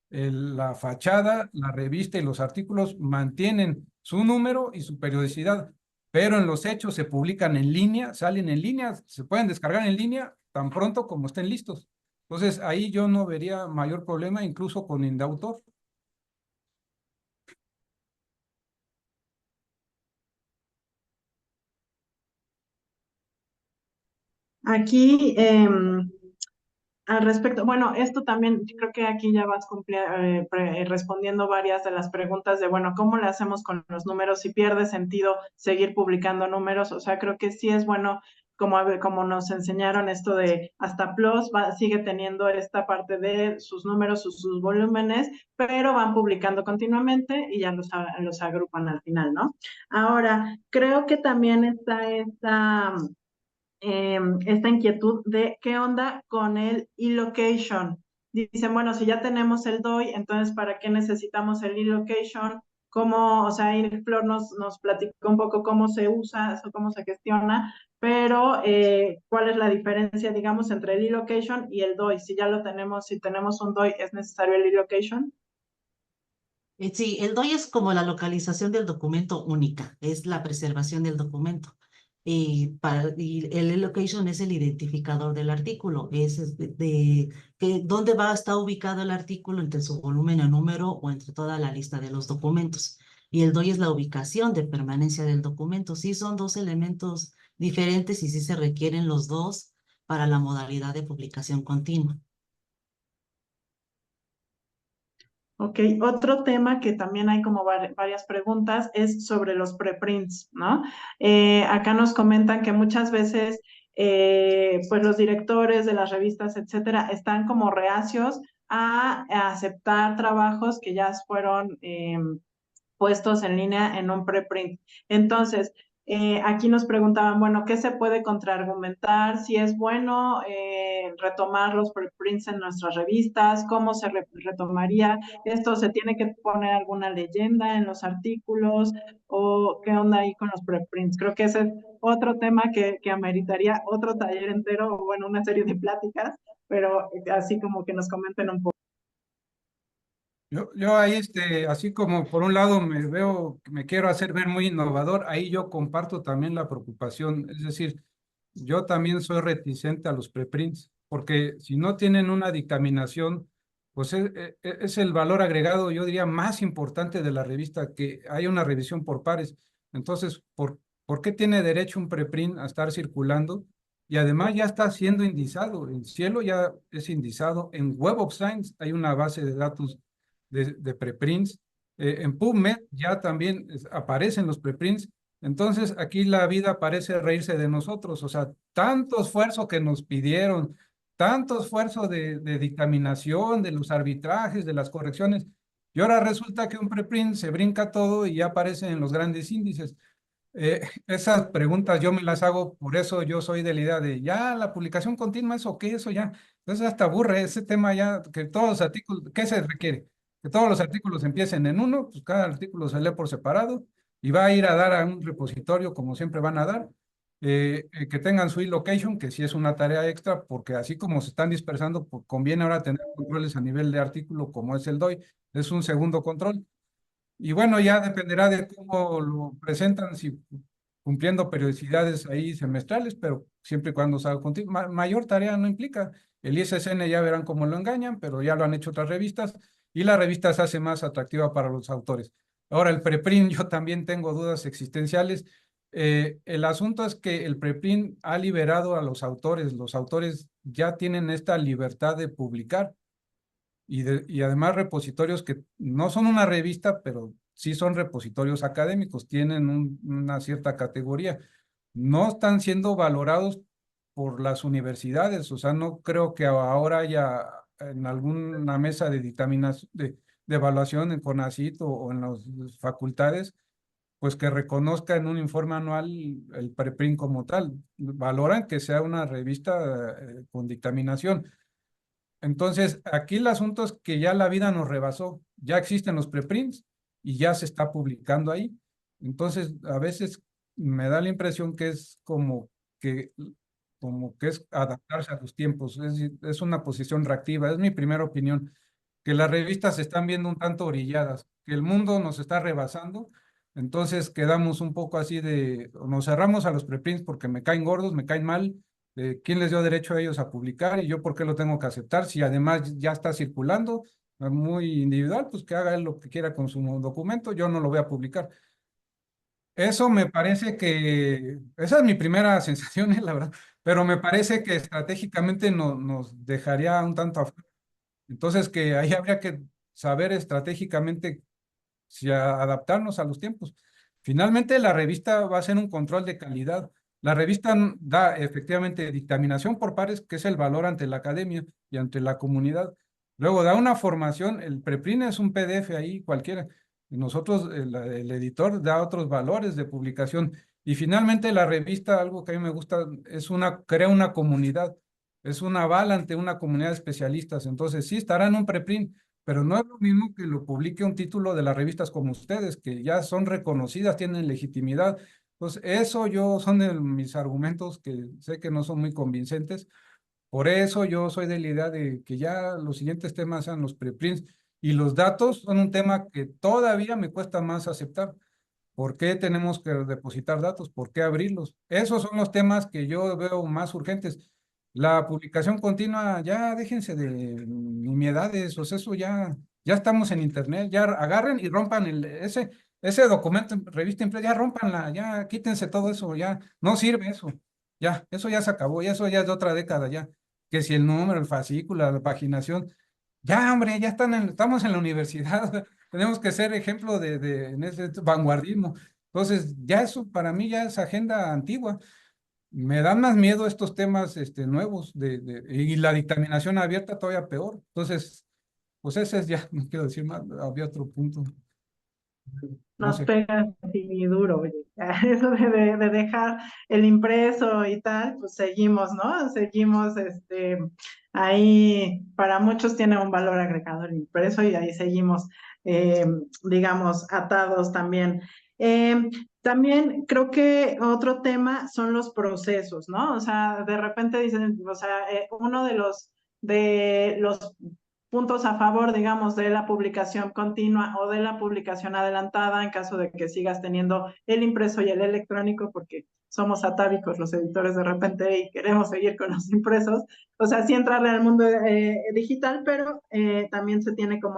La fachada, la revista y los artículos mantienen su número y su periodicidad, pero en los hechos se publican en línea, salen en línea, se pueden descargar en línea tan pronto como estén listos. Entonces ahí yo no vería mayor problema, incluso con Indautor. Aquí, al respecto, bueno, esto también, yo creo que aquí ya vas respondiendo varias de las preguntas de, bueno, ¿cómo le hacemos con los números? Si pierde sentido seguir publicando números, o sea, creo que sí es bueno, como nos enseñaron esto de hasta PLOS, sigue teniendo esta parte de sus números, sus volúmenes, pero van publicando continuamente y ya los agrupan al final, ¿no? Ahora, creo que también está esta inquietud de qué onda con el e-location. Dicen, bueno, si ya tenemos el DOI, entonces ¿para qué necesitamos el e-location? ¿Cómo, o sea, ahí Flor nos platicó un poco cómo se usa, cómo se gestiona, pero ¿cuál es la diferencia, digamos, entre el e-location y el DOI? Si ya lo tenemos, si tenemos un DOI, ¿es necesario el e-location? Sí, el DOI es como la localización del documento única, es la preservación del documento. Y el location es el identificador del artículo, es que dónde va a estar ubicado el artículo entre su volumen o número o entre toda la lista de los documentos. Y el DOI es la ubicación de permanencia del documento. Sí, son dos elementos diferentes y sí se requieren los dos para la modalidad de publicación continua. Ok, otro tema que también hay como varias preguntas es sobre los preprints, ¿no? Acá nos comentan que muchas veces, pues los directores de las revistas, etcétera, están como reacios a aceptar trabajos que ya fueron puestos en línea en un preprint. Entonces, aquí nos preguntaban, bueno, ¿qué se puede contraargumentar? Si es bueno retomar los preprints en nuestras revistas, ¿cómo se retomaría? ¿Esto se tiene que poner alguna leyenda en los artículos? ¿O qué onda ahí con los preprints? Creo que ese es otro tema que ameritaría otro taller entero, o bueno, una serie de pláticas, pero así como que nos comenten un poco. Yo ahí, así como por un lado me veo, me quiero hacer ver muy innovador, ahí yo comparto también la preocupación. Es decir, yo también soy reticente a los preprints, porque si no tienen una dictaminación, pues es el valor agregado, yo diría, más importante de la revista, que haya una revisión por pares. Entonces, ¿por qué tiene derecho un preprint a estar circulando? Y además ya está siendo indizado. En Cielo ya es indizado. En Web of Science hay una base de datos de preprints. En PubMed ya también aparecen los preprints. Entonces, aquí la vida parece reírse de nosotros. O sea, tanto esfuerzo que nos pidieron, tanto esfuerzo de dictaminación, de los arbitrajes, de las correcciones, y ahora resulta que un preprint se brinca todo y ya aparece en los grandes índices. Esas preguntas yo me las hago, por eso yo soy de la idea de ya la publicación continua, eso qué, eso ya. Entonces hasta aburre ese tema ya, que todos los artículos, ¿qué se requiere? Que todos los artículos empiecen en uno, pues cada artículo se lee por separado y va a ir a dar a un repositorio como siempre van a dar, que tengan su e-location, que sí es una tarea extra, porque así como se están dispersando, pues conviene ahora tener controles a nivel de artículo como es el DOI, es un segundo control. Y bueno, ya dependerá de cómo lo presentan, si cumpliendo periodicidades ahí semestrales, pero siempre y cuando salga contigo. Mayor tarea no implica. El ISSN ya verán cómo lo engañan, pero ya lo han hecho otras revistas y la revista se hace más atractiva para los autores. Ahora, el preprint, yo también tengo dudas existenciales. El asunto es que el preprint ha liberado a los autores. Los autores ya tienen esta libertad de publicar y además repositorios que no son una revista, pero sí son repositorios académicos, tienen una cierta categoría. No están siendo valorados por las universidades, o sea, no creo que ahora haya en alguna mesa de dictaminación, de evaluación en CONACYT o en las facultades, pues que reconozca en un informe anual el preprint como tal. Valoran que sea una revista con dictaminación. Entonces, aquí el asunto es que ya la vida nos rebasó, ya existen los preprints y ya se está publicando ahí. Entonces, a veces me da la impresión que es como que es adaptarse a los tiempos, es una posición reactiva, es mi primera opinión, que las revistas se están viendo un tanto orilladas, que el mundo nos está rebasando, entonces quedamos un poco así nos cerramos a los preprints porque me caen gordos, me caen mal. ¿Quién les dio derecho a ellos a publicar y yo por qué lo tengo que aceptar? Si además ya está circulando, muy individual, pues que haga él lo que quiera con su documento, yo no lo voy a publicar. Eso me parece esa es mi primera sensación, la verdad, pero me parece que estratégicamente nos dejaría un tanto afuera. Entonces, que ahí habría que saber estratégicamente si adaptarnos a los tiempos. Finalmente, la revista va a ser un control de calidad. La revista da efectivamente dictaminación por pares, que es el valor ante la academia y ante la comunidad. Luego da una formación, el preprint es un PDF ahí cualquiera. Y nosotros, el editor da otros valores de publicación. Y finalmente la revista, algo que a mí me gusta, crea una comunidad, es un aval ante una comunidad de especialistas. Entonces sí, estará en un preprint, pero no es lo mismo que lo publique un título de las revistas como ustedes, que ya son reconocidas, tienen legitimidad. Entonces, son de mis argumentos que sé que no son muy convincentes. Por eso yo soy de la idea de que ya los siguientes temas sean los preprints, y los datos son un tema que todavía me cuesta más aceptar. ¿Por qué tenemos que depositar datos? ¿Por qué abrirlos? Esos son los temas que yo veo más urgentes. La publicación continua, ya déjense de nimiedades, o sea, eso ya estamos en internet, ya agarren y rompan ese documento, revista impresa, ya rompanla, ya quítense todo eso, ya no sirve eso, ya, eso ya se acabó, ya eso ya es de otra década, ya. Que si el número, el fascículo, la paginación, ya, hombre, estamos en la universidad. Tenemos que ser ejemplo en ese vanguardismo. Entonces, ya eso para mí ya es agenda antigua. Me dan más miedo estos temas nuevos y la dictaminación abierta todavía peor. Entonces, pues ese es ya, no quiero decir más, había otro punto. No Nos sé. pega así duro, oye. Eso de dejar el impreso y tal, pues seguimos, ¿no? Seguimos, ahí para muchos tiene un valor agregado el impreso y ahí seguimos, eh, digamos, atados también. También creo que otro tema son los procesos, ¿no? O sea, de repente dicen, o sea, uno de los puntos a favor, digamos, de la publicación continua o de la publicación adelantada en caso de que sigas teniendo el impreso y el electrónico, porque somos atávicos los editores de repente y queremos seguir con los impresos. O sea, sí entrarle al mundo digital, pero también se tiene como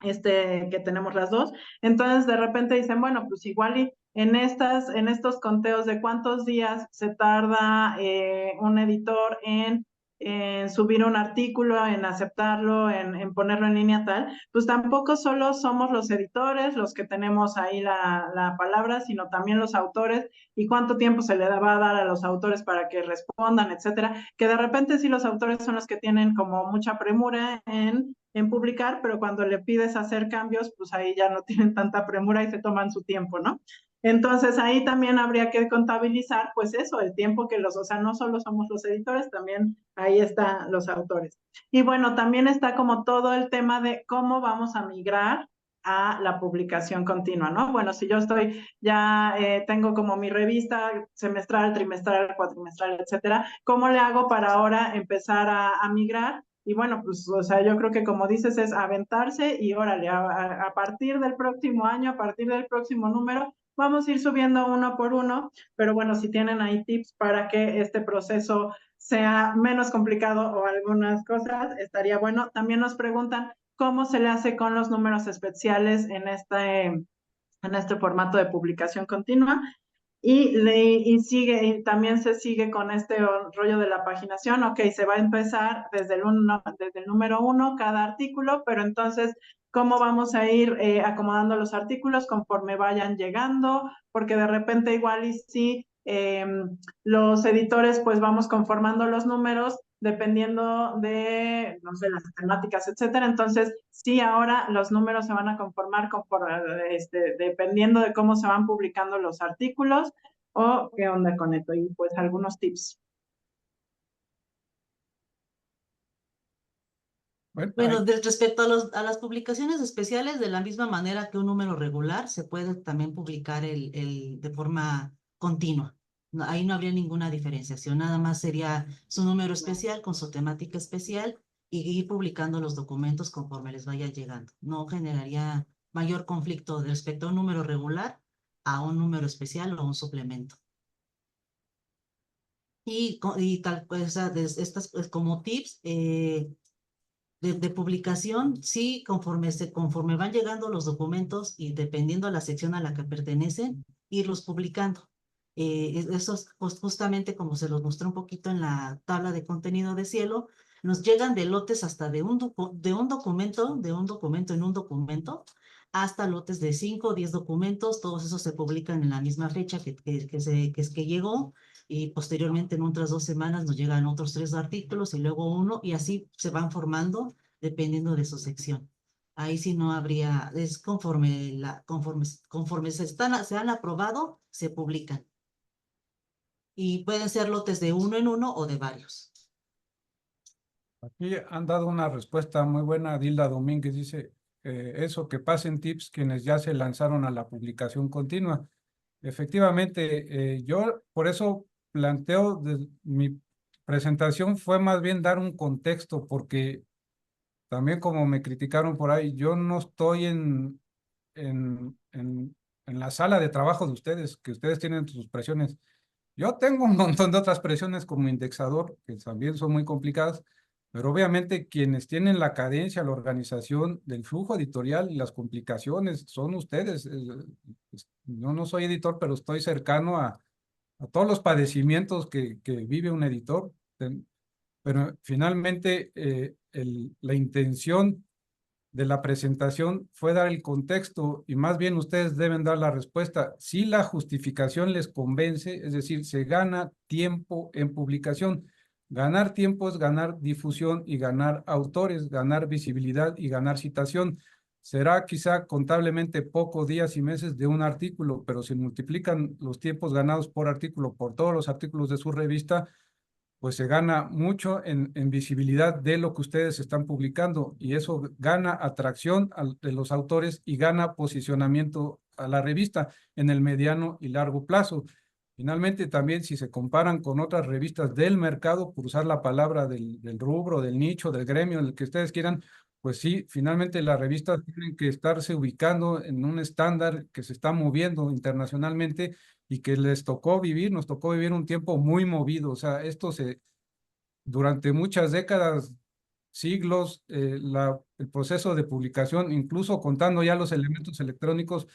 que tenemos las dos. Entonces, de repente dicen, bueno, pues igual y en estos conteos de cuántos días se tarda un editor en subir un artículo, en aceptarlo, en ponerlo en línea tal, pues tampoco solo somos los editores los que tenemos ahí la palabra, sino también los autores y cuánto tiempo se le va a dar a los autores para que respondan, etcétera, que de repente sí los autores son los que tienen como mucha premura en publicar, pero cuando le pides hacer cambios, pues ahí ya no tienen tanta premura y se toman su tiempo, ¿no? Entonces ahí también habría que contabilizar, pues eso, el tiempo que o sea, no solo somos los editores, también ahí están los autores. Y bueno, también está como todo el tema de cómo vamos a migrar a la publicación continua, ¿no? Bueno, si yo tengo como mi revista semestral, trimestral, cuatrimestral, etcétera, ¿cómo le hago para ahora empezar a migrar? Y bueno, pues, o sea, yo creo que como dices es aventarse y órale, a partir del próximo año, a partir del próximo número, vamos a ir subiendo uno por uno, pero bueno, si tienen ahí tips para que este proceso sea menos complicado o algunas cosas, estaría bueno. También nos preguntan cómo se le hace con los números especiales en este formato de publicación continua. Y también se sigue con este rollo de la paginación. Ok, se va a empezar desde el número 1 cada artículo, pero entonces, ¿cómo vamos a ir acomodando los artículos conforme vayan llegando? Porque de repente igual y sí, los editores pues vamos conformando los números dependiendo de, no sé, las temáticas, etcétera. Entonces, sí, ahora los números se van a conformar dependiendo de cómo se van publicando los artículos o qué onda con esto. Y pues algunos tips. Bueno, respecto a las publicaciones especiales, de la misma manera que un número regular, se puede también publicar de forma continua. Ahí no habría ninguna diferenciación, nada más sería su número especial con su temática especial y ir publicando los documentos conforme les vaya llegando. No generaría mayor conflicto respecto a un número regular a un número especial o un suplemento. Y tal, pues, estas pues, como tips, de publicación, sí, conforme van llegando los documentos y dependiendo de la sección a la que pertenecen, irlos publicando. Eso es justamente como se los mostré un poquito en la tabla de contenido de Cielo, nos llegan de lotes hasta de un documento en un documento, hasta lotes de 5 o 10 documentos, todos esos se publican en la misma fecha que llegó, y posteriormente en otras 2 semanas nos llegan otros 3 artículos y luego uno, y así se van formando dependiendo de su sección. Ahí sí no habría, es conforme se han aprobado, se publican. Y pueden ser lotes de uno en uno o de varios. Aquí han dado una respuesta muy buena. Dilda Domínguez dice, eso que pasen tips quienes ya se lanzaron a la publicación continua. Efectivamente, yo por eso planteo, mi presentación fue más bien dar un contexto, porque también como me criticaron por ahí, yo no estoy en la sala de trabajo de ustedes, que ustedes tienen sus presiones. Yo tengo un montón de otras presiones como indexador, que también son muy complicadas, pero obviamente quienes tienen la cadencia, la organización del flujo editorial y las complicaciones son ustedes. Yo no soy editor, pero estoy cercano a todos los padecimientos que vive un editor. Pero finalmente la intención de la presentación fue dar el contexto y más bien ustedes deben dar la respuesta. Si la justificación les convence, es decir, se gana tiempo en publicación. Ganar tiempo es ganar difusión y ganar autores, ganar visibilidad y ganar citación. Será quizá contablemente pocos días y meses de un artículo, pero si multiplican los tiempos ganados por artículo por todos los artículos de su revista, pues se gana mucho en visibilidad de lo que ustedes están publicando y eso gana atracción de los autores y gana posicionamiento a la revista en el mediano y largo plazo. Finalmente, también si se comparan con otras revistas del mercado, por usar la palabra del rubro, del nicho, del gremio, el que ustedes quieran, pues sí, finalmente las revistas tienen que estarse ubicando en un estándar que se está moviendo internacionalmente y que les tocó vivir, nos tocó vivir un tiempo muy movido. O sea, durante muchas décadas, siglos, el proceso de publicación, incluso contando ya los elementos electrónicos,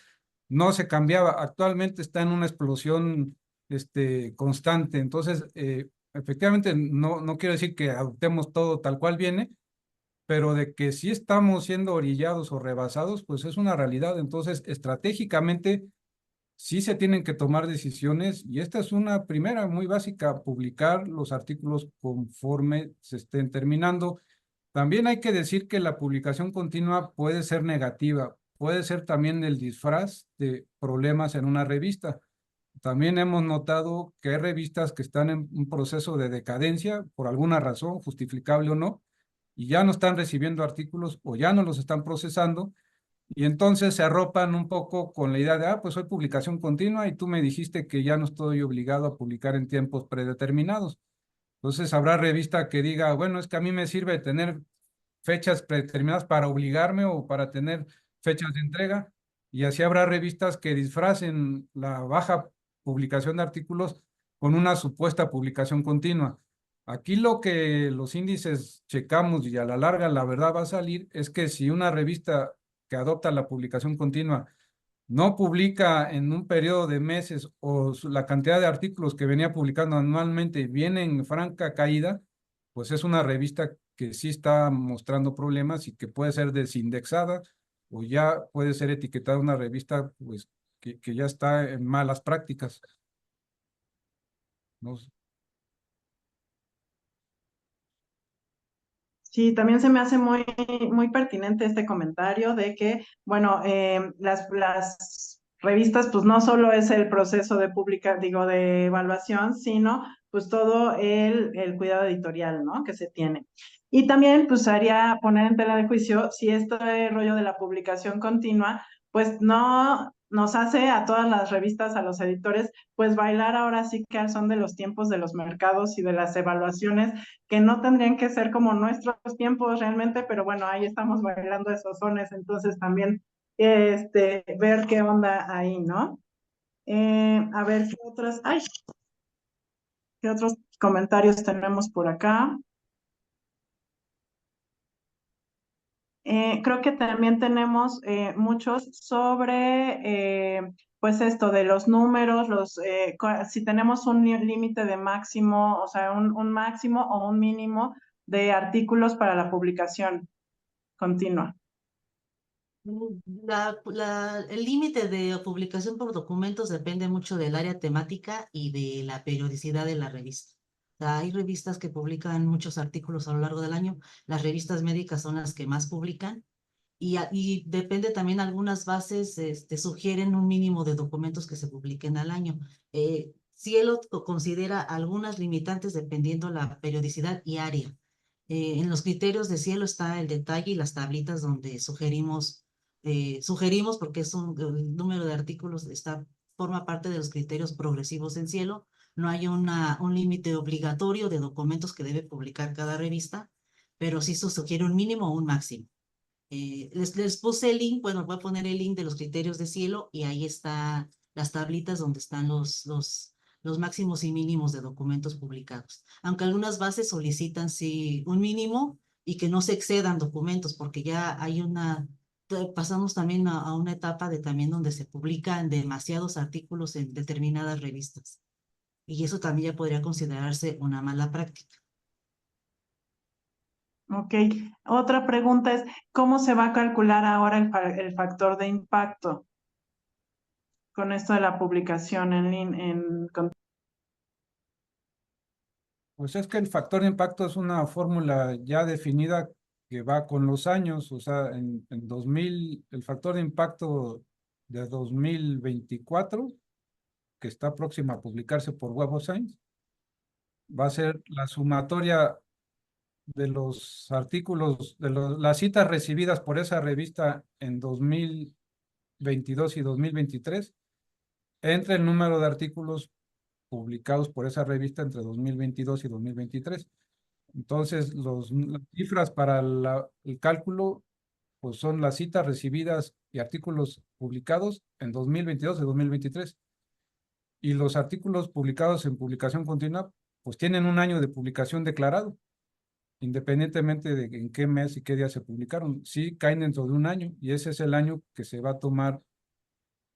no se cambiaba. Actualmente está en una explosión constante. Entonces, efectivamente, no quiero decir que adoptemos todo tal cual viene, pero de que sí estamos siendo orillados o rebasados, pues es una realidad. Entonces, estratégicamente, sí se tienen que tomar decisiones y esta es una primera muy básica, publicar los artículos conforme se estén terminando. También hay que decir que la publicación continua puede ser negativa, puede ser también el disfraz de problemas en una revista. También hemos notado que hay revistas que están en un proceso de decadencia por alguna razón, justificable o no, y ya no están recibiendo artículos o ya no los están procesando y entonces se arropan un poco con la idea de, pues soy publicación continua y tú me dijiste que ya no estoy obligado a publicar en tiempos predeterminados. Entonces habrá revista que diga, bueno, es que a mí me sirve tener fechas predeterminadas para obligarme o para tener fechas de entrega. Y así habrá revistas que disfracen la baja publicación de artículos con una supuesta publicación continua. Aquí lo que los índices checamos y a la larga la verdad va a salir es que si una revista que adopta la publicación continua no publica en un periodo de meses o la cantidad de artículos que venía publicando anualmente viene en franca caída, pues es una revista que sí está mostrando problemas y que puede ser desindexada o ya puede ser etiquetada una revista pues que ya está en malas prácticas. No sé. Sí, también se me hace muy pertinente este comentario de que, bueno, las revistas, pues no solo es el proceso de evaluación, sino pues todo el cuidado editorial, ¿no? Que se tiene. Y también, pues haría poner en tela de juicio si este rollo de la publicación continua, pues no nos hace a todas las revistas, a los editores, pues bailar ahora sí que al son de los tiempos de los mercados y de las evaluaciones que no tendrían que ser como nuestros tiempos realmente, pero bueno, ahí estamos bailando esos sones, entonces también ver qué onda ahí, ¿no? A ver, ¿qué otros comentarios tenemos por acá? Creo que también tenemos muchos sobre, pues esto de los números, si tenemos un límite de máximo, o sea, un máximo o un mínimo de artículos para la publicación continua. El límite de publicación por documentos depende mucho del área temática y de la periodicidad de la revista. O sea, hay revistas que publican muchos artículos a lo largo del año. Las revistas médicas son las que más publican y depende también, algunas bases sugieren un mínimo de documentos que se publiquen al año. Cielo considera algunas limitantes dependiendo la periodicidad y área. En los criterios de Cielo está el detalle y las tablitas donde sugerimos porque el número de artículos está forma parte de los criterios progresivos en Cielo. No hay un límite obligatorio de documentos que debe publicar cada revista, pero sí se sugiere un mínimo o un máximo. Les puse el link, bueno, voy a poner el link de los criterios de Cielo y ahí está las tablitas donde están los máximos y mínimos de documentos publicados. Aunque algunas bases solicitan sí un mínimo y que no se excedan documentos, porque ya hay pasamos también a una etapa de también donde se publican demasiados artículos en determinadas revistas. Y eso también ya podría considerarse una mala práctica. Ok, otra pregunta es, ¿cómo se va a calcular ahora el factor de impacto con esto de la publicación Pues es que el factor de impacto es una fórmula ya definida que va con los años, o sea, en 2000, el factor de impacto de 2024, que está próxima a publicarse por Web of Science, va a ser la sumatoria de los artículos, de las citas recibidas por esa revista en 2022 y 2023, entre el número de artículos publicados por esa revista entre 2022 y 2023. Entonces, las cifras para el cálculo pues son las citas recibidas y artículos publicados en 2022 y 2023. Y los artículos publicados en publicación continua, pues tienen un año de publicación declarado, independientemente de en qué mes y qué día se publicaron. Sí caen dentro de un año y ese es el año que se va a tomar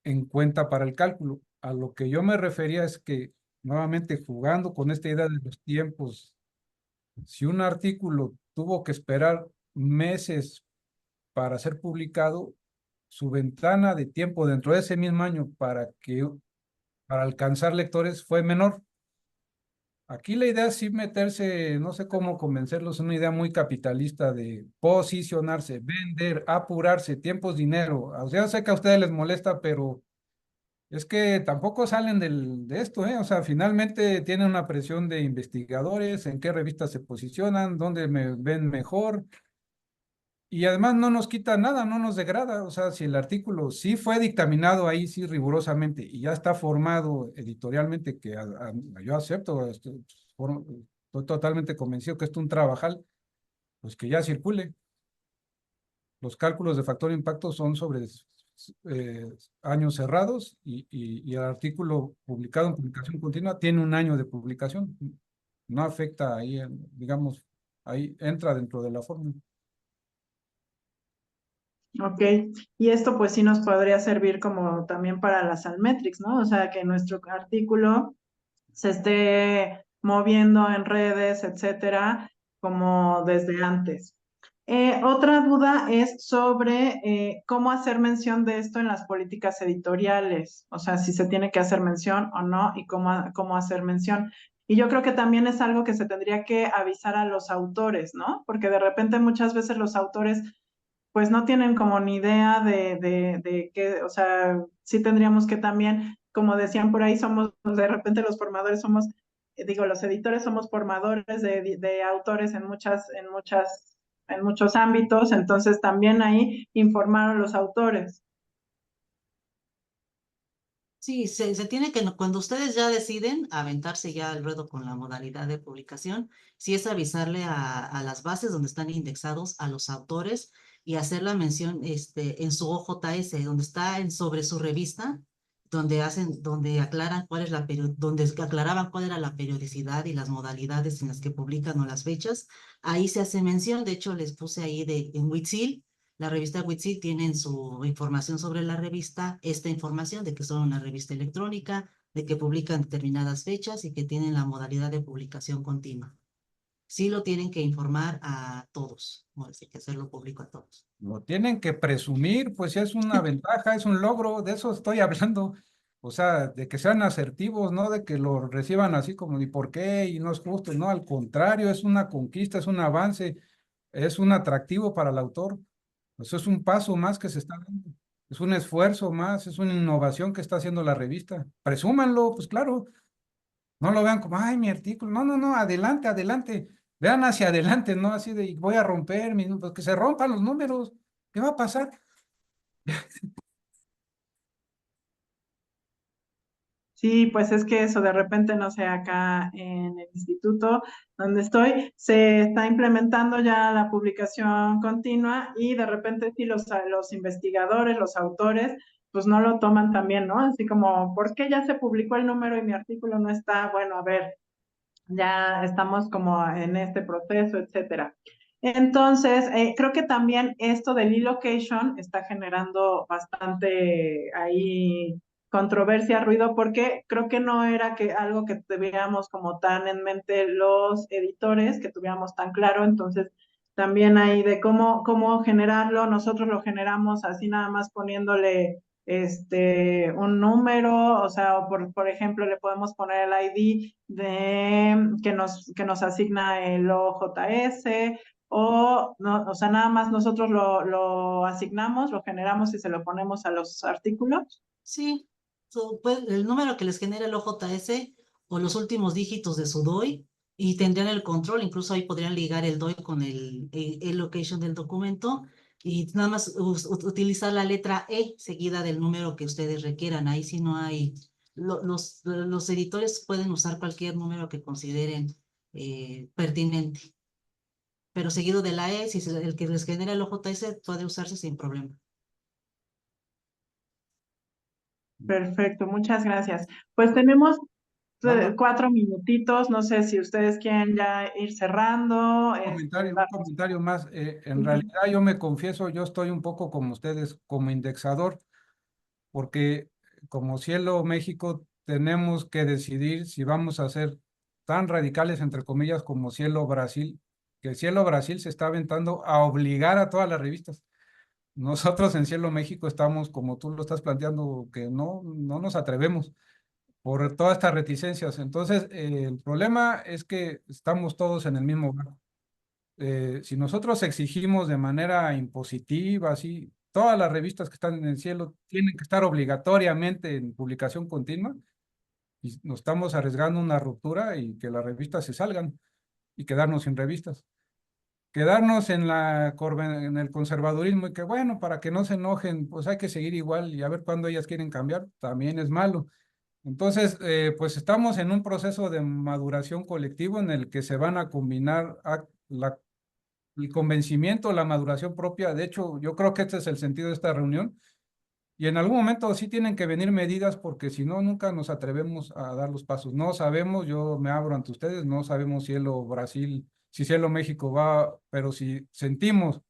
en cuenta para el cálculo. A lo que yo me refería es que, nuevamente jugando con esta idea de los tiempos, si un artículo tuvo que esperar meses para ser publicado, su ventana de tiempo dentro de ese mismo año para alcanzar lectores fue menor. Aquí la idea es sí meterse, no sé cómo convencerlos, una idea muy capitalista de posicionarse, vender, apurarse, tiempos, dinero. O sea, yo sé que a ustedes les molesta, pero es que tampoco salen de esto, ¿eh? O sea, finalmente tienen una presión de investigadores, en qué revistas se posicionan, dónde me ven mejor. Y además no nos quita nada, no nos degrada. O sea, si el artículo sí fue dictaminado ahí, sí, rigurosamente, y ya está formado editorialmente, que yo acepto, estoy totalmente convencido que esto es un trabajal, pues que ya circule. Los cálculos de factor de impacto son sobre años cerrados y el artículo publicado en publicación continua tiene un año de publicación. No afecta ahí, digamos, ahí entra dentro de la fórmula. Ok, y esto pues sí nos podría servir como también para las Salmetrics, ¿no? O sea, que nuestro artículo se esté moviendo en redes, etcétera, como desde antes. Otra duda es sobre cómo hacer mención de esto en las políticas editoriales, o sea, si se tiene que hacer mención o no y cómo hacer mención. Y yo creo que también es algo que se tendría que avisar a los autores, ¿no? Porque de repente muchas veces los autores pues no tienen como ni idea de qué, o sea, sí tendríamos que también, como decían por ahí, somos, de repente los formadores somos, digo, los editores somos formadores de autores en muchos ámbitos, entonces también ahí informar a los autores. Sí, se tiene que, cuando ustedes ya deciden aventarse ya al ruedo con la modalidad de publicación, sí es avisarle a las bases donde están indexados a los autores y hacer la mención en su OJS, donde está sobre su revista, donde aclaran donde aclaraban cuál era la periodicidad y las modalidades en las que publican o las fechas. Ahí se hace mención, de hecho les puse ahí en Witsil. La revista Witsi tiene en su información sobre la revista esta información de que son una revista electrónica, de que publican determinadas fechas y que tienen la modalidad de publicación continua. Sí lo tienen que informar a todos, no hay que hacerlo público a todos. Lo tienen que presumir, pues es una ventaja, es un logro, de eso estoy hablando. O sea, de que sean asertivos, no de que lo reciban así como ni por qué y no es justo, no, al contrario, es una conquista, es un avance, es un atractivo para el autor. Eso es un paso más que se está dando, es un esfuerzo más, es una innovación que está haciendo la revista. Presúmanlo, pues claro, no lo vean como, ay, mi artículo, no, no, no, adelante, adelante, vean hacia adelante, no así de voy a romper, pues que se rompan los números, ¿qué va a pasar? Sí, pues es que eso de repente, no sé, acá en el instituto donde estoy, se está implementando ya la publicación continua y de repente sí los investigadores, los autores, pues no lo toman tan bien, ¿no? Así como, ¿por qué ya se publicó el número y mi artículo no está? Bueno, a ver, ya estamos como en este proceso, etcétera. Entonces, creo que también esto del e-location está generando bastante ahí controversia, ruido, porque creo que no era que algo que tuviéramos como tan en mente los editores, que tuviéramos tan claro, entonces también ahí de cómo generarlo, nosotros lo generamos así nada más poniéndole un número, o sea, o por ejemplo, le podemos poner el ID que nos asigna el OJS, o sea, nada más nosotros lo asignamos, lo generamos y se lo ponemos a los artículos. Sí, pues, el número que les genera el OJS o los últimos dígitos de su DOI y tendrían el control, incluso ahí podrían ligar el DOI con el location del documento y nada más utilizar la letra E seguida del número que ustedes requieran. Ahí sí no hay, los editores pueden usar cualquier número que consideren pertinente, pero seguido de la E, si el que les genera el OJS puede usarse sin problema. Perfecto, muchas gracias. Pues tenemos Nada, 4 minutitos, no sé si ustedes quieren ya ir cerrando. un comentario más. En realidad yo me confieso, yo estoy un poco como ustedes, como indexador, porque como Cielo México tenemos que decidir si vamos a ser tan radicales, entre comillas, como Cielo Brasil, que Cielo Brasil se está aventando a obligar a todas las revistas. Nosotros en Cielo México estamos, como tú lo estás planteando, que no nos atrevemos por todas estas reticencias. Entonces, el problema es que estamos todos en el mismo barco. Si nosotros exigimos de manera impositiva, así, todas las revistas que están en el cielo tienen que estar obligatoriamente en publicación continua, y nos estamos arriesgando una ruptura y que las revistas se salgan y quedarnos sin revistas. Quedarnos en el conservadurismo y que bueno, para que no se enojen, pues hay que seguir igual y a ver cuándo ellas quieren cambiar, también es malo. Entonces, pues estamos en un proceso de maduración colectivo en el que se van a combinar el convencimiento, la maduración propia. De hecho, yo creo que este es el sentido de esta reunión. Y en algún momento sí tienen que venir medidas porque si no, nunca nos atrevemos a dar los pasos. No sabemos, yo me abro ante ustedes, no sabemos si Cielo Brasil, si Cielo México va, pero si sentimos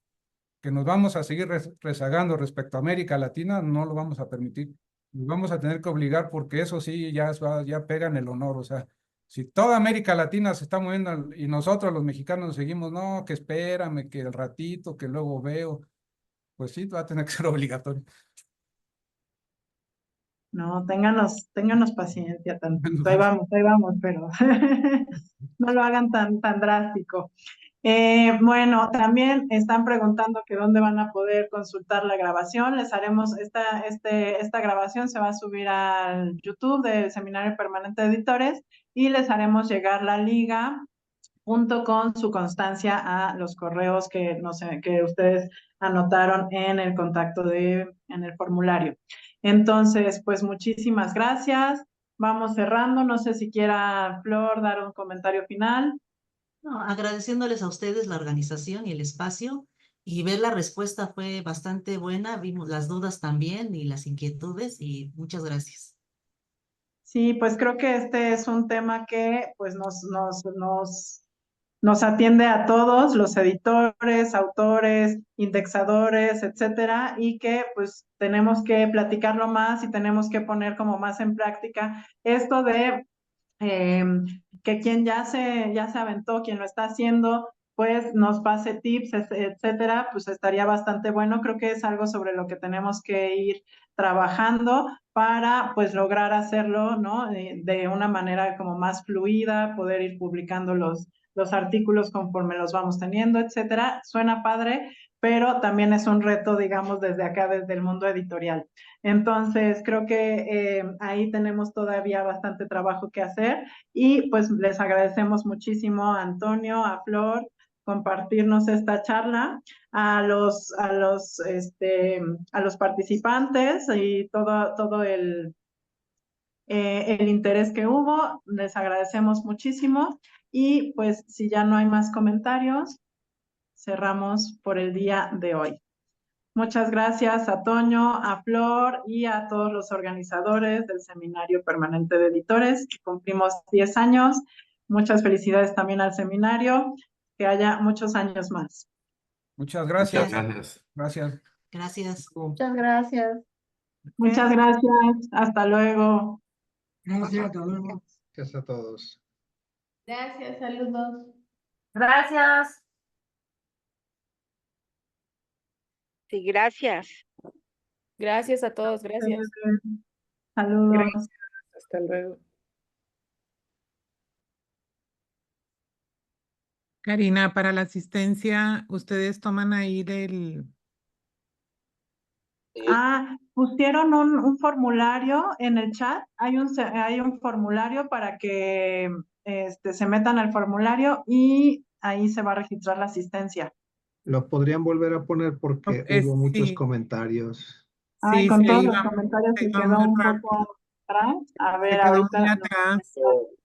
que nos vamos a seguir rezagando respecto a América Latina, no lo vamos a permitir. Nos vamos a tener que obligar porque eso sí ya pega en el honor. O sea, si toda América Latina se está moviendo y nosotros los mexicanos seguimos, no, que espérame, que el ratito, que luego veo, pues sí, va a tener que ser obligatorio. No, ténganos paciencia tantito, ahí vamos, pero no lo hagan tan drástico. Bueno, también están preguntando que dónde van a poder consultar la grabación. Les haremos, esta grabación se va a subir al YouTube del Seminario Permanente de Editores y les haremos llegar la liga junto con su constancia a los correos que ustedes anotaron en el en el formulario. Entonces, pues muchísimas gracias. Vamos cerrando. No sé si quiera Flor dar un comentario final. No, agradeciéndoles a ustedes la organización y el espacio y ver la respuesta fue bastante buena, vimos las dudas también y las inquietudes y muchas gracias. Sí, pues creo que este es un tema que pues nos atiende a todos, los editores, autores, indexadores, etcétera, y que pues tenemos que platicarlo más y tenemos que poner como más en práctica esto de que quien ya se aventó, quien lo está haciendo, pues nos pase tips, etcétera, pues estaría bastante bueno. Creo que es algo sobre lo que tenemos que ir trabajando para pues lograr hacerlo, ¿no? De una manera como más fluida, poder ir publicando los artículos conforme los vamos teniendo, etcétera. Suena padre, pero también es un reto, digamos, desde acá, desde el mundo editorial. Entonces, creo que ahí tenemos todavía bastante trabajo que hacer y pues les agradecemos muchísimo a Antonio, a Flor, compartirnos esta charla, a los participantes y todo el interés que hubo. Les agradecemos muchísimo y pues si ya no hay más comentarios, cerramos por el día de hoy. Muchas gracias a Toño, a Flor y a todos los organizadores del Seminario Permanente de Editores, que cumplimos 10 años. Muchas felicidades también al seminario, que haya muchos años más. Muchas gracias. Muchas gracias. Gracias. Gracias. Muchas gracias. Muchas gracias, hasta luego. Gracias a todos. Gracias, saludos. Gracias. Sí, gracias. Gracias a todos, gracias. Saludos. Hasta luego. Karina, para la asistencia, ¿ustedes toman ahí Pusieron un formulario en el chat. Hay un formulario para que se metan al formulario y ahí se va a registrar la asistencia. Lo podrían volver a poner porque hubo muchos sí. comentarios. Ay, Sí, con se todos los iba- comentarios se se iba quedó muy un rápido. poco atrás. A Se ver, quedó ahorita muy nos atrás. comenta.